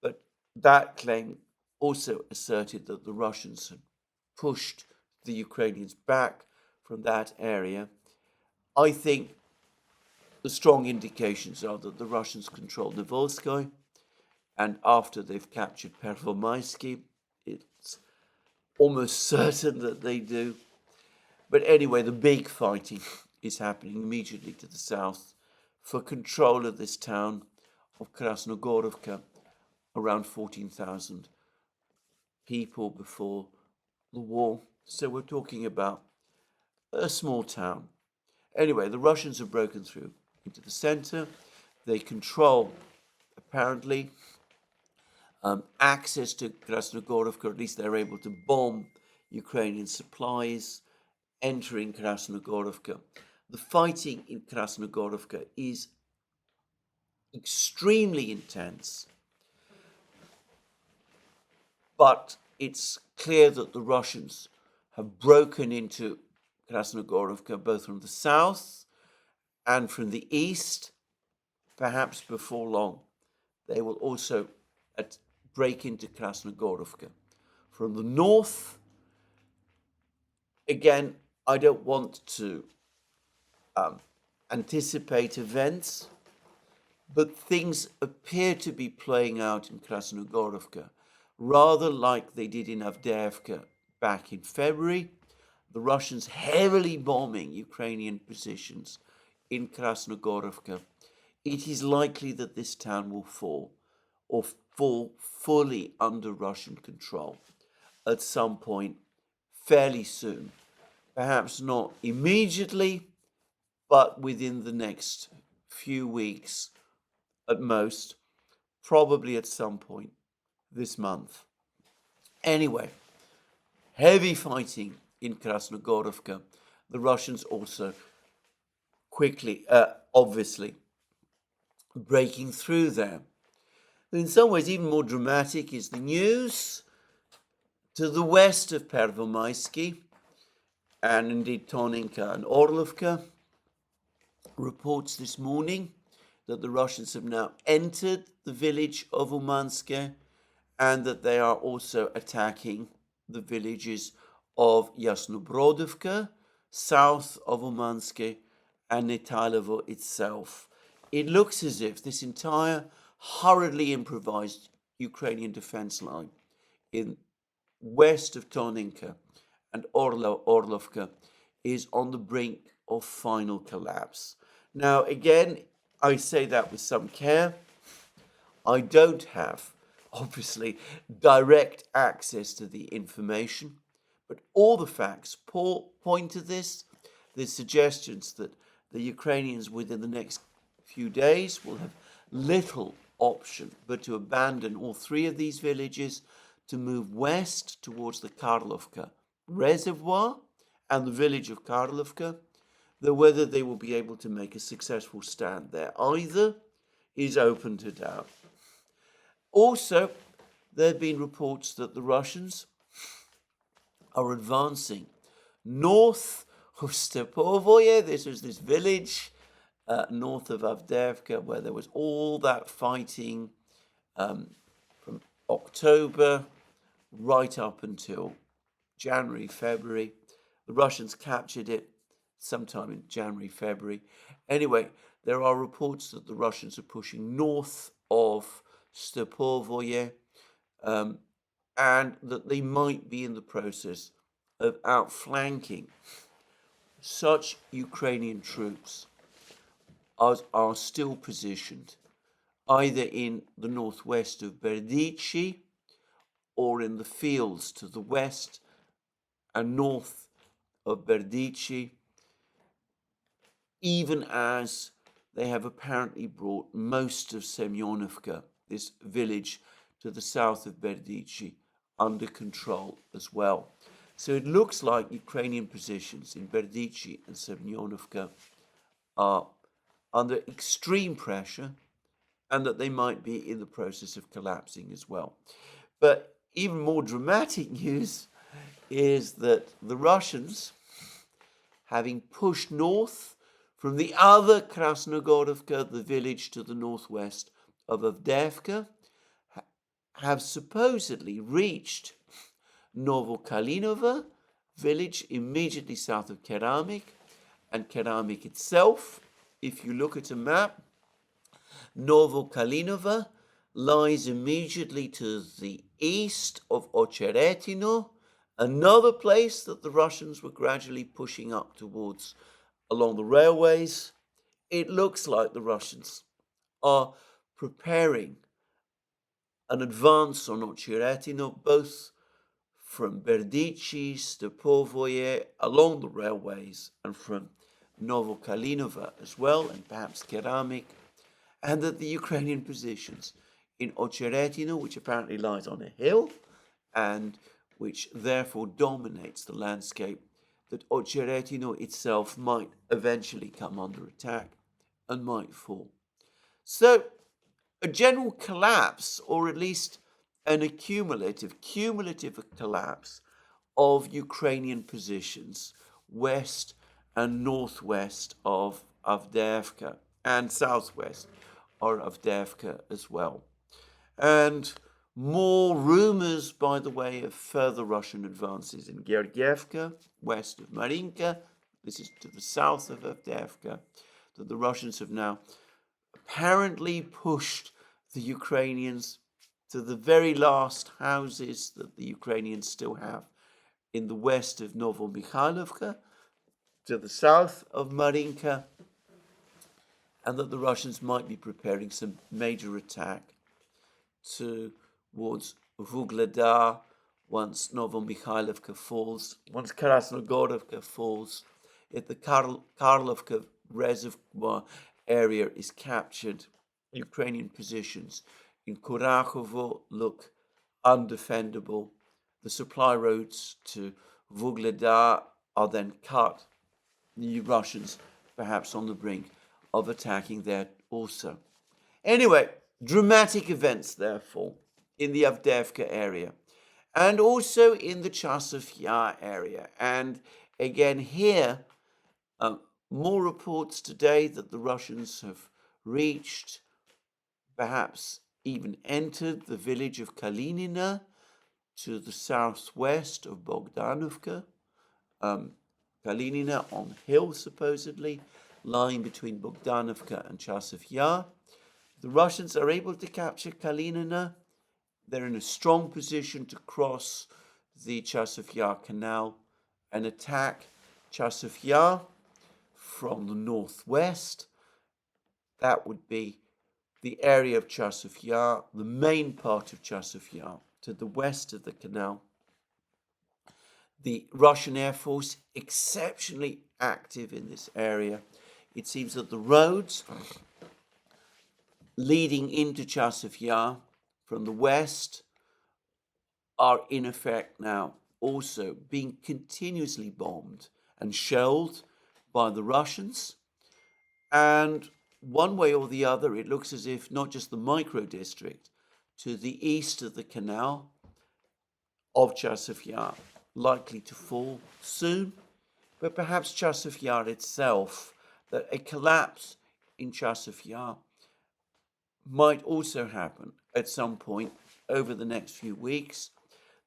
S1: but that claim also asserted that the Russians had pushed the Ukrainians back from that area. I think the strong indications are that the Russians control Novolskoye, and after they've captured Pervomaisky, it's almost certain that they do. But anyway, the big fighting is happening immediately to the south for control of this town of Krasnogorovka, around 14,000 people before the war. So we're talking about a small town. Anyway, the Russians have broken through into the center. They control, apparently, access to Krasnogorovka, or at least they're able to bomb Ukrainian supplies entering Krasnogorovka. The fighting in Krasnogorovka is extremely intense, but it's clear that the Russians have broken into Krasnogorovka both from the south and from the east. Perhaps before long, they will also break into Krasnogorovka from the north. Again, I don't want to anticipate events, but things appear to be playing out in Krasnogorovka rather like they did in Avdiivka back in February. The Russians heavily bombing Ukrainian positions in Krasnogorovka. It is likely that this town will fall, or fall fully under Russian control at some point fairly soon. Perhaps not immediately, but within the next few weeks at most, probably at some point this month. Anyway, heavy fighting in Krasnogorovka. The Russians also quickly, obviously, breaking through there. In some ways, even more dramatic is the news to the west of Pervomaisky, and indeed Toninka and Orlovka. Reports this morning that the Russians have now entered the village of Umanske, and that they are also attacking the villages of Yasnobrodovka, south of Umanske, and Netailovo itself. It looks as if this entire hurriedly improvised Ukrainian defense line in west of Toninka and Orlovka is on the brink of final collapse. Now, again, I say that with some care. I don't have, obviously, direct access to the information, but all the facts point to this. There's suggestions that the Ukrainians within the next few days will have little option but to abandon all three of these villages, to move west towards the Karlovka reservoir and the village of Karlovka, though whether they will be able to make a successful stand there either is open to doubt. Also, there have been reports that the Russians are advancing north of Stepovoye. This was this village north of Avdiivka where there was all that fighting from October right up until January, February. The Russians captured it sometime in January, February. Anyway, there are reports that the Russians are pushing north of Stepovoye, and that they might be in the process of outflanking such Ukrainian troops are still positioned either in the northwest of Berdichi or in the fields to the west and north of Berdichi, even as they have apparently brought most of Semyonovka, this village to the south of Berdichi, under control as well. So it looks like Ukrainian positions in Berdichi and Semyonovka are under extreme pressure and that they might be in the process of collapsing as well. But even more dramatic news is that the Russians, having pushed north from the other Krasnogorovka, the village to the northwest of Avdiivka, have supposedly reached Novokalinovo village immediately south of Keramik, and Keramik itself, if you look at a map, Novokalinovo lies immediately to the east of Ocheretino, another place that the Russians were gradually pushing up towards along the railways. It looks like the Russians are preparing an advance on Ocheretino, both from Berdichi, Stepovoye, along the railways, and from Novokalinovo as well, and perhaps Keramik, and that the Ukrainian positions in Ocheretino, which apparently lies on a hill, and which therefore dominates the landscape, that Ocheretino itself might eventually come under attack and might fall. So a general collapse, or at least an cumulative collapse of Ukrainian positions west and northwest of Avdiivka and southwest of Avdiivka as well. And more rumors, by the way, of further Russian advances in Georgievka, west of Marinka. This is to the south of Avdiivka, that the Russians have now apparently pushed the Ukrainians to the very last houses that the Ukrainians still have in the west of Novomikhailovka, to the south of Marinka, and that the Russians might be preparing some major attack towards Vuhledar once Novomikhailovka falls, once Krasnogorovka falls, if the Karlovka reservoir area is captured. Ukrainian positions in Kurakhovo look undefendable. The supply roads to Vuhledar are then cut. The Russians perhaps on the brink of attacking there also. Anyway, dramatic events, therefore, in the Avdiivka area and also in the Chasiv Yar area. And again here, more reports today that the Russians have reached, perhaps even entered, the village of Kalinina to the southwest of Bogdanovka. Kalinina on hill, supposedly, lying between Bogdanovka and Chasiv Yar. The Russians are able to capture Kalinina. They're in a strong position to cross the Chasiv Yar canal and attack Chasiv Yar from the northwest. That would be the area of Chasiv Yar, the main part of Chasiv Yar, to the west of the canal. The Russian Air Force exceptionally active in this area. It seems that the roads leading into Chasiv Yar from the west are in effect now also being continuously bombed and shelled by the Russians. And one way or the other, it looks as if not just the micro-district to the east of the canal of Chasiv Yar likely to fall soon, but perhaps Chasiv Yar itself, that a collapse in Chasiv Yar might also happen at some point over the next few weeks,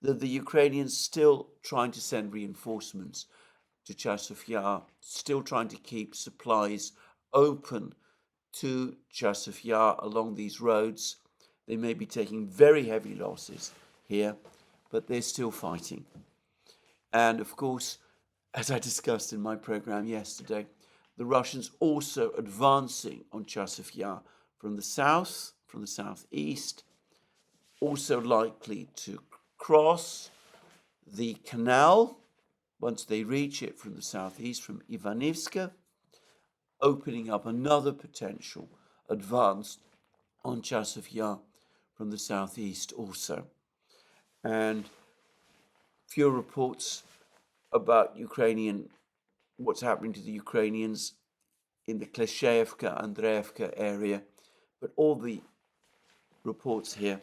S1: that the Ukrainians still trying to send reinforcements to Chasiv Yar, still trying to keep supplies open to Chasiv Yar along these roads. They may be taking very heavy losses here, but they're still fighting. And of course, as I discussed in my program yesterday, the Russians also advancing on Chasiv Yar from the south, from the southeast, also likely to cross the canal once they reach it from the southeast, from Ivanivska, opening up another potential advance on Chasiv Yar from the southeast also. And few reports about what's happening to the Ukrainians in the Kleshevka, Andreevka area, but all the reports here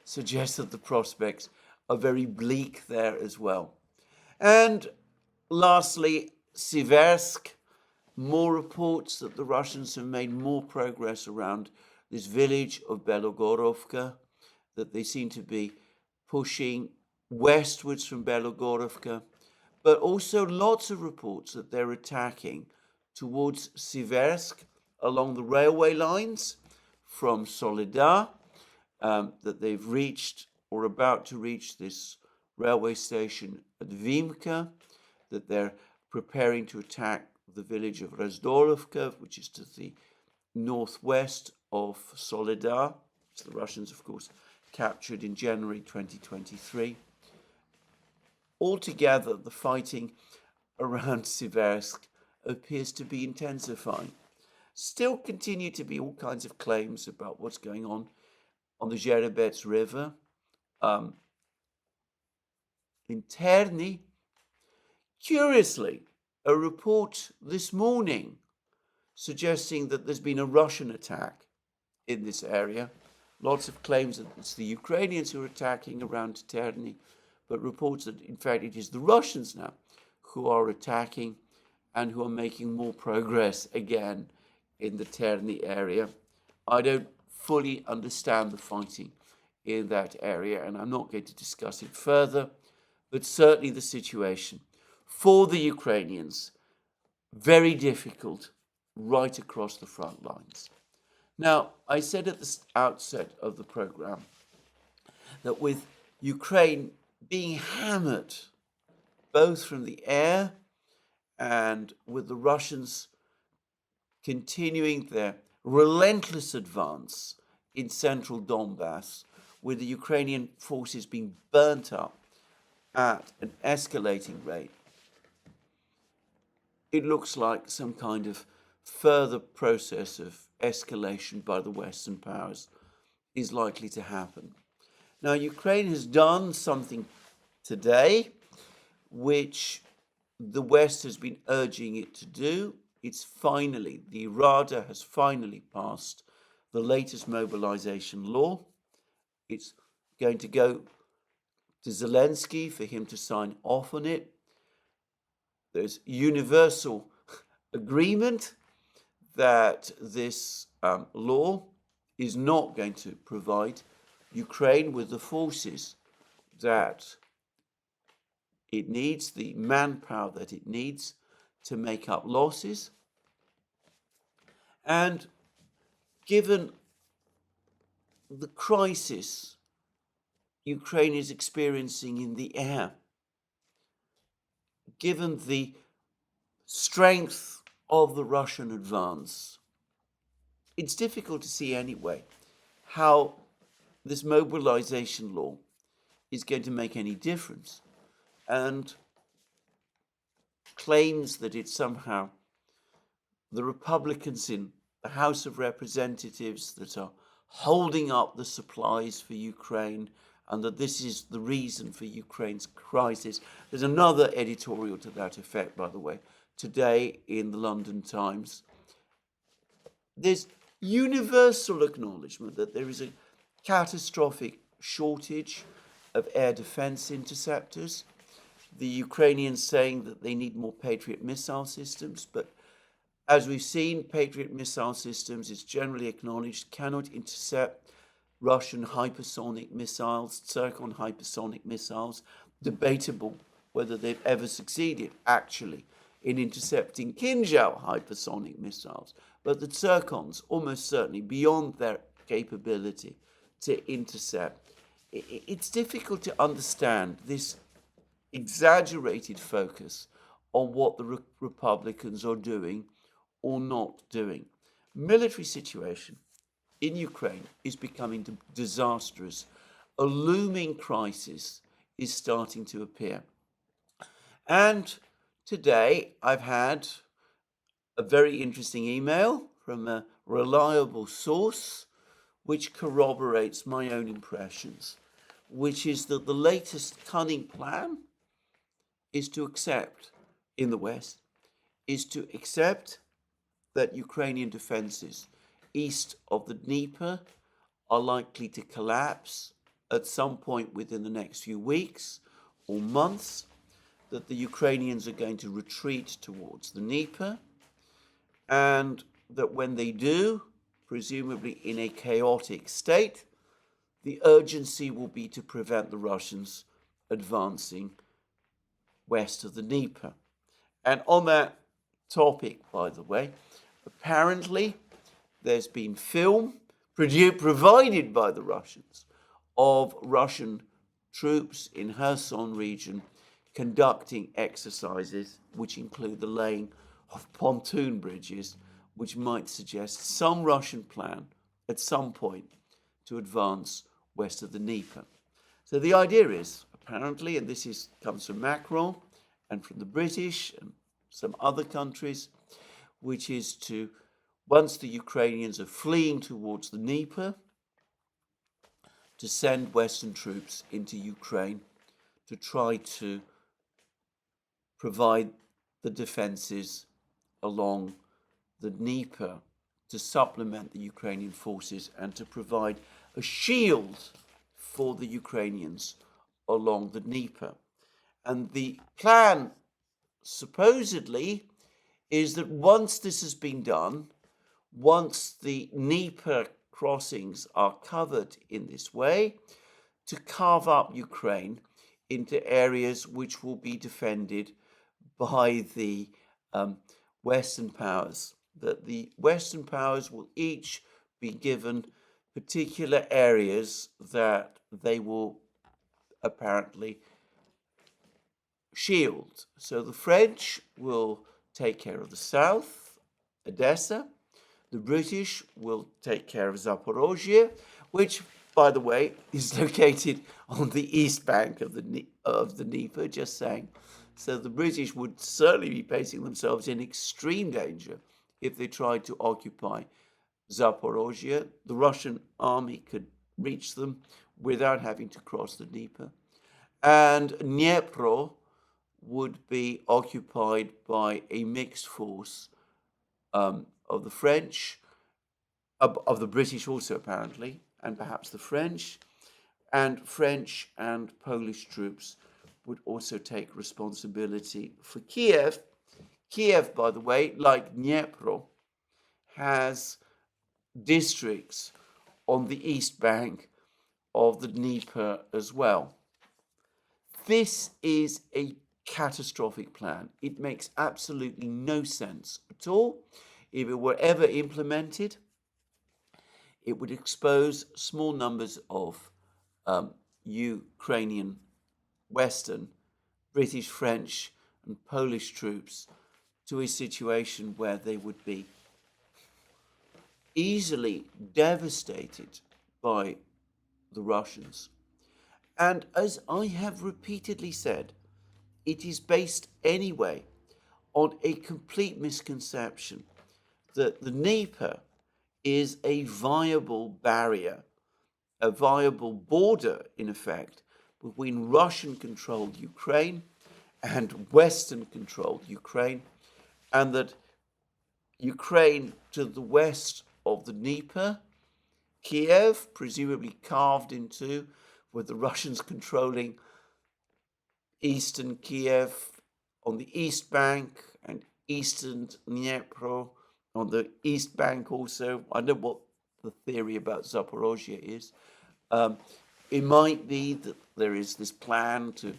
S1: suggest that the prospects are very bleak there as well. And lastly, Siversk, more reports that the Russians have made more progress around this village of Belogorovka, that they seem to be pushing westwards from Belogorovka, but also lots of reports that they're attacking towards Siversk along the railway lines from Soledar, that they've reached or about to reach this railway station at Vimka, that they're preparing to attack the village of Razdorovka, which is to the northwest of Soledar, which the Russians, of course, captured in January 2023. Altogether, the fighting around Siversk appears to be intensifying. Still continue to be all kinds of claims about what's going on the Zherebets River. In Terni, curiously, a report this morning suggesting that there's been a Russian attack in this area. Lots of claims that it's the Ukrainians who are attacking around Terni, but reports that, in fact, it is the Russians now who are attacking and who are making more progress again in the Terni area. I don't fully understand the fighting in that area, and I'm not going to discuss it further, but certainly the situation for the Ukrainians, very difficult right across the front lines. Now, I said at the outset of the program that with Ukraine being hammered both from the air and with the Russians continuing their relentless advance in central Donbass, with the Ukrainian forces being burnt up at an escalating rate, it looks like some kind of further process of escalation by the Western powers is likely to happen. Now, Ukraine has done something today which the West has been urging it to do. The Rada has finally passed the latest mobilization law. It's going to go to Zelensky for him to sign off on it. There's universal agreement that this law is not going to provide Ukraine with the forces that it needs, the manpower that it needs to make up losses. And given the crisis Ukraine is experiencing in the air, given the strength of the Russian advance, it's difficult to see anyway how this mobilization law is going to make any difference. And claims that it's somehow the Republicans in the House of Representatives that are holding up the supplies for Ukraine and that this is the reason for Ukraine's crisis. There's another editorial to that effect, by the way, today in the London Times. There's universal acknowledgement that there is a catastrophic shortage of air defense interceptors. The Ukrainians saying that they need more Patriot missile systems, but as we've seen, Patriot missile systems, it's generally acknowledged, cannot intercept Russian hypersonic missiles, Zircon hypersonic missiles. Debatable whether they've ever succeeded, actually, in intercepting Kinzhal hypersonic missiles. But the Zircons, almost certainly beyond their capability to intercept. It's difficult to understand this exaggerated focus on what the Republicans are doing or not doing. Military situation in Ukraine is becoming disastrous. A looming crisis is starting to appear. And today I've had a very interesting email from a reliable source which corroborates my own impressions, which is that the latest cunning plan is to accept, in the West, is to accept that Ukrainian defenses east of the Dnieper are likely to collapse at some point within the next few weeks or months, that the Ukrainians are going to retreat towards the Dnieper, and that when they do, presumably in a chaotic state, the urgency will be to prevent the Russians advancing west of the Dnieper. And on that topic, by the way, apparently there's been film provided by the Russians of Russian troops in Kherson region conducting exercises which include the laying of pontoon bridges, which might suggest some Russian plan at some point to advance west of the Dnieper. So the idea is, apparently, and this comes from Macron and from the British and some other countries, which is to, once the Ukrainians are fleeing towards the Dnieper, to send Western troops into Ukraine to try to provide the defenses along the Dnieper to supplement the Ukrainian forces and to provide a shield for the Ukrainians along the Dnieper. And the plan, supposedly, is that once this has been done, once the Dnieper crossings are covered in this way, to carve up Ukraine into areas which will be defended by the Western powers, that the Western powers will each be given particular areas that they will apparently shield. So the French will take care of the south, Odessa. The British will take care of Zaporozhye, which, by the way, is located on the east bank of the Dnieper, just saying. So the British would certainly be placing themselves in extreme danger if they tried to occupy Zaporozhye. The Russian army could reach them without having to cross the Dnieper. And Dnipro would be occupied by a mixed force of the French, of the British also apparently, and perhaps the French and Polish troops would also take responsibility for Kiev. Kiev, by the way, like Dnipro, has districts on the east bank of the Dnieper as well. This is a catastrophic plan. It makes absolutely no sense at all. If it were ever implemented, it would expose small numbers of Ukrainian, Western, British, French, and Polish troops to a situation where they would be easily devastated by the Russians. And as I have repeatedly said, it is based anyway on a complete misconception that the Dnieper is a viable barrier, a viable border, in effect, between Russian-controlled Ukraine and Western-controlled Ukraine, and that Ukraine to the west of the Dnieper, Kiev, presumably carved into, with the Russians controlling eastern Kiev on the east bank and eastern Dnipro on the east bank also. I don't know what the theory about Zaporozhye is. It might be that there is this plan to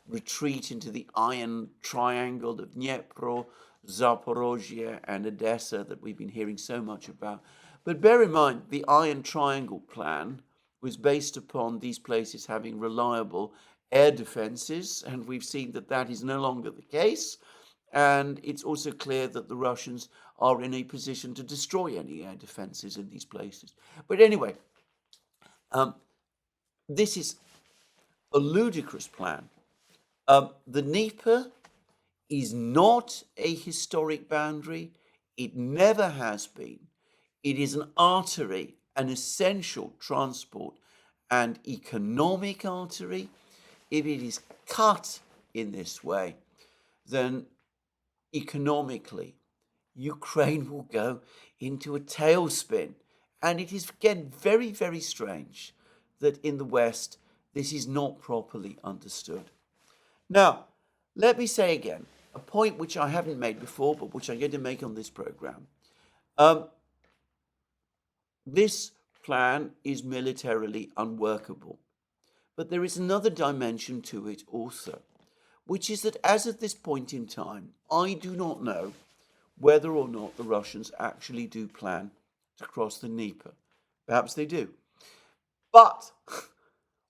S1: retreat into the iron triangle of Dnipro, Zaporozhye, and Odessa that we've been hearing so much about. But bear in mind, the iron triangle plan was based upon these places having reliable air defenses, and we've seen that that is no longer the case. And it's also clear that the Russians are in a position to destroy any air defenses in these places. But anyway, this is a ludicrous plan. The Dnieper is not a historic boundary. It never has been. It is an artery, an essential transport and economic artery. If it is cut in this way, then economically, Ukraine will go into a tailspin. And it is, again, very, very strange that in the West, this is not properly understood. Now, let me say again, a point which I haven't made before, but which I'm going to make on this program. This plan is militarily unworkable. But there is another dimension to it also, which is that as of this point in time, I do not know whether or not the Russians actually do plan to cross the Dnieper. Perhaps they do. But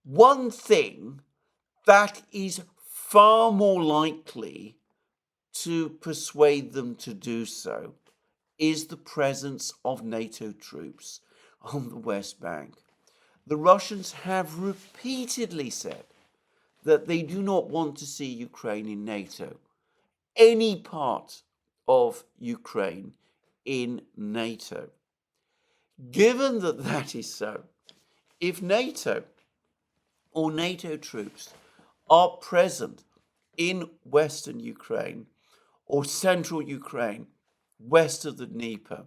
S1: one thing that is far more likely to persuade them to do so is the presence of NATO troops on the West Bank. The Russians have repeatedly said that they do not want to see Ukraine in NATO, any part of Ukraine in NATO. Given that that is so, if NATO or NATO troops are present in Western Ukraine or Central Ukraine, west of the Dnieper,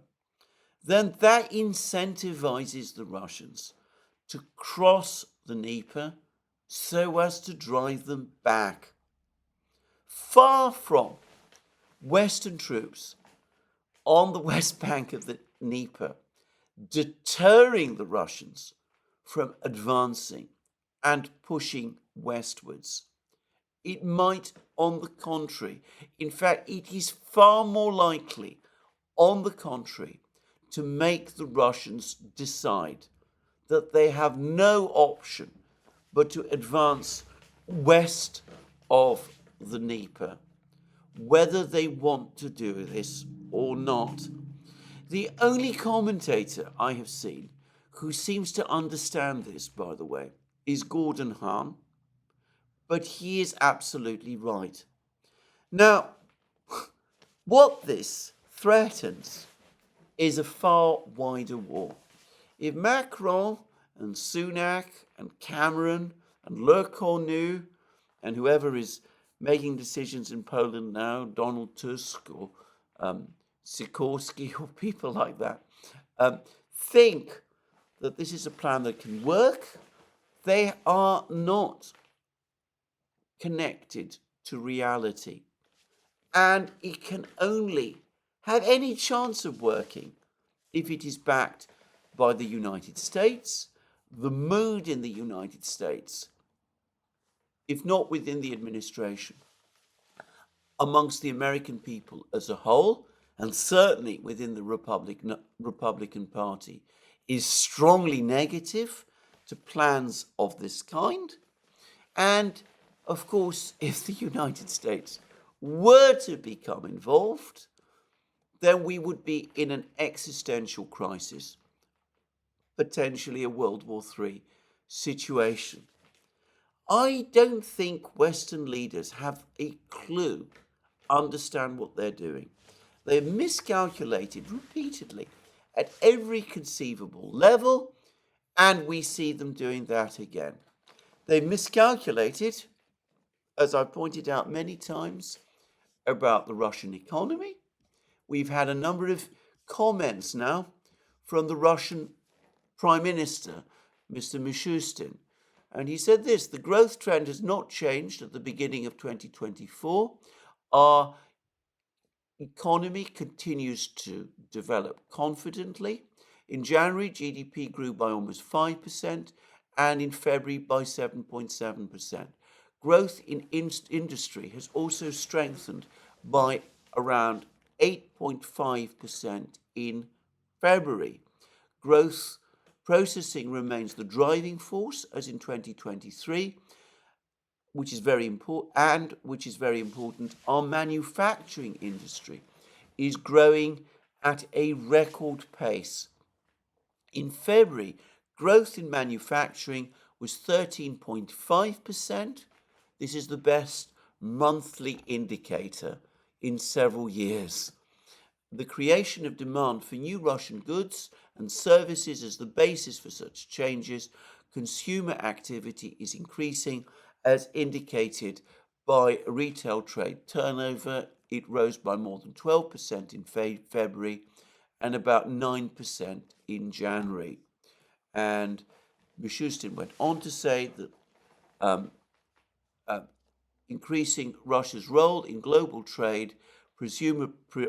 S1: then that incentivizes the Russians to cross the Dnieper so as to drive them back. Far from Western troops on the west bank of the Dnieper deterring the Russians from advancing and pushing westwards. It might, on the contrary, in fact, it is far more likely, on the contrary, to make the Russians decide that they have no option but to advance west of the Dnieper, whether they want to do this or not. The only commentator I have seen who seems to understand this, by the way, is Gordon Hahn, but he is absolutely right. Now, what this threatens is a far wider war. If Macron and Sunak and Cameron and Le Cornu and whoever is making decisions in Poland now, Donald Tusk or Sikorski or people like that, think that this is a plan that can work, they are not connected to reality. And it can only have any chance of working if it is backed by the United States, the mood in the United States, if not within the administration, amongst the American people as a whole, and certainly within the Republican Party, is strongly negative to plans of this kind. And, of course, if the United States were to become involved, then we would be in an existential crisis, potentially a World War III situation. I don't think Western leaders have a clue, understand what they're doing. They've miscalculated repeatedly at every conceivable level, and we see them doing that again. They've miscalculated, as I've pointed out many times, about the Russian economy. We've had a number of comments now from the Russian Prime Minister, Mr. Mishustin. And he said this: the growth trend has not changed at the beginning of 2024. Our economy continues to develop confidently. In January, GDP grew by almost 5%, and in February by 7.7%. Growth in industry has also strengthened by around 8.5% in February. Growth processing remains the driving force, as in 2023. which is very important, our manufacturing industry is growing at a record pace. In February, growth in manufacturing was 13.5%. This is the best monthly indicator in several years. The creation of demand for new Russian goods and services as the basis for such changes. Consumer activity is increasing, as indicated by retail trade turnover. It rose by more than 12% in February and about 9% in January. And BITCHUTE went on to say that increasing Russia's role in global trade,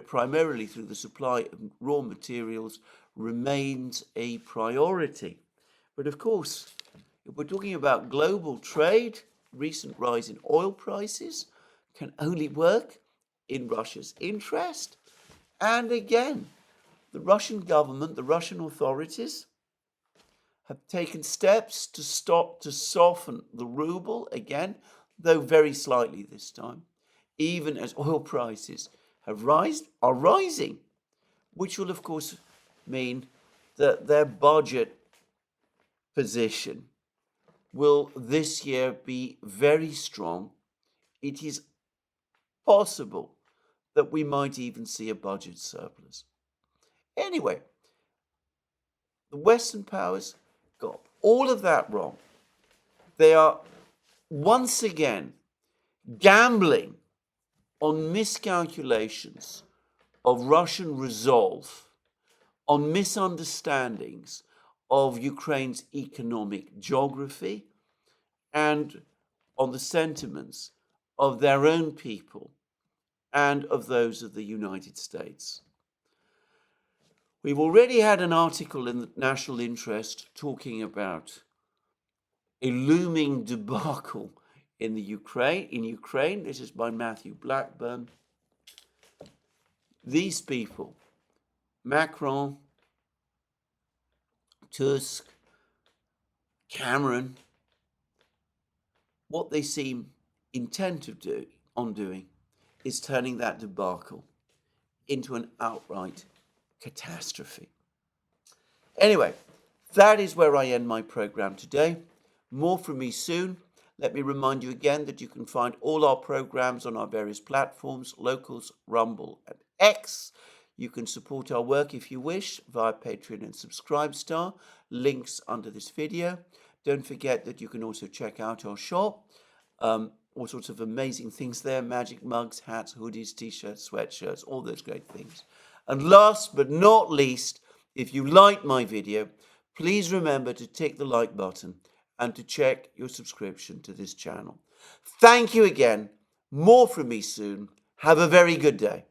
S1: primarily through the supply of raw materials, remains a priority. But of course, if we're talking about global trade, recent rise in oil prices can only work in Russia's interest. And again, the Russian government, the Russian authorities have taken steps to soften the ruble again, though very slightly this time, even as oil prices are rising, which will of course mean that their budget position will this year be very strong. It is possible that we might even see a budget surplus. Anyway, the Western powers got all of that wrong. They are once again gambling on miscalculations of Russian resolve, on misunderstandings of Ukraine's economic geography, and on the sentiments of their own people and of those of the United States. We've already had an article in the National Interest talking about a looming debacle in Ukraine. This is by Matthew Blackburn. These people, Macron, Tusk, Cameron, what they seem intent on doing is turning that debacle into an outright catastrophe. Anyway, that is where I end my program today. More from me soon. Let me remind you again that you can find all our programs on our various platforms, Locals, Rumble, and X. You can support our work if you wish via Patreon and Subscribestar. Links under this video. Don't forget that you can also check out our shop. All sorts of amazing things there. Magic mugs, hats, hoodies, t-shirts, sweatshirts, all those great things. And last but not least, if you like my video, please remember to tick the like button and to check your subscription to this channel. Thank you again. More from me soon. Have a very good day.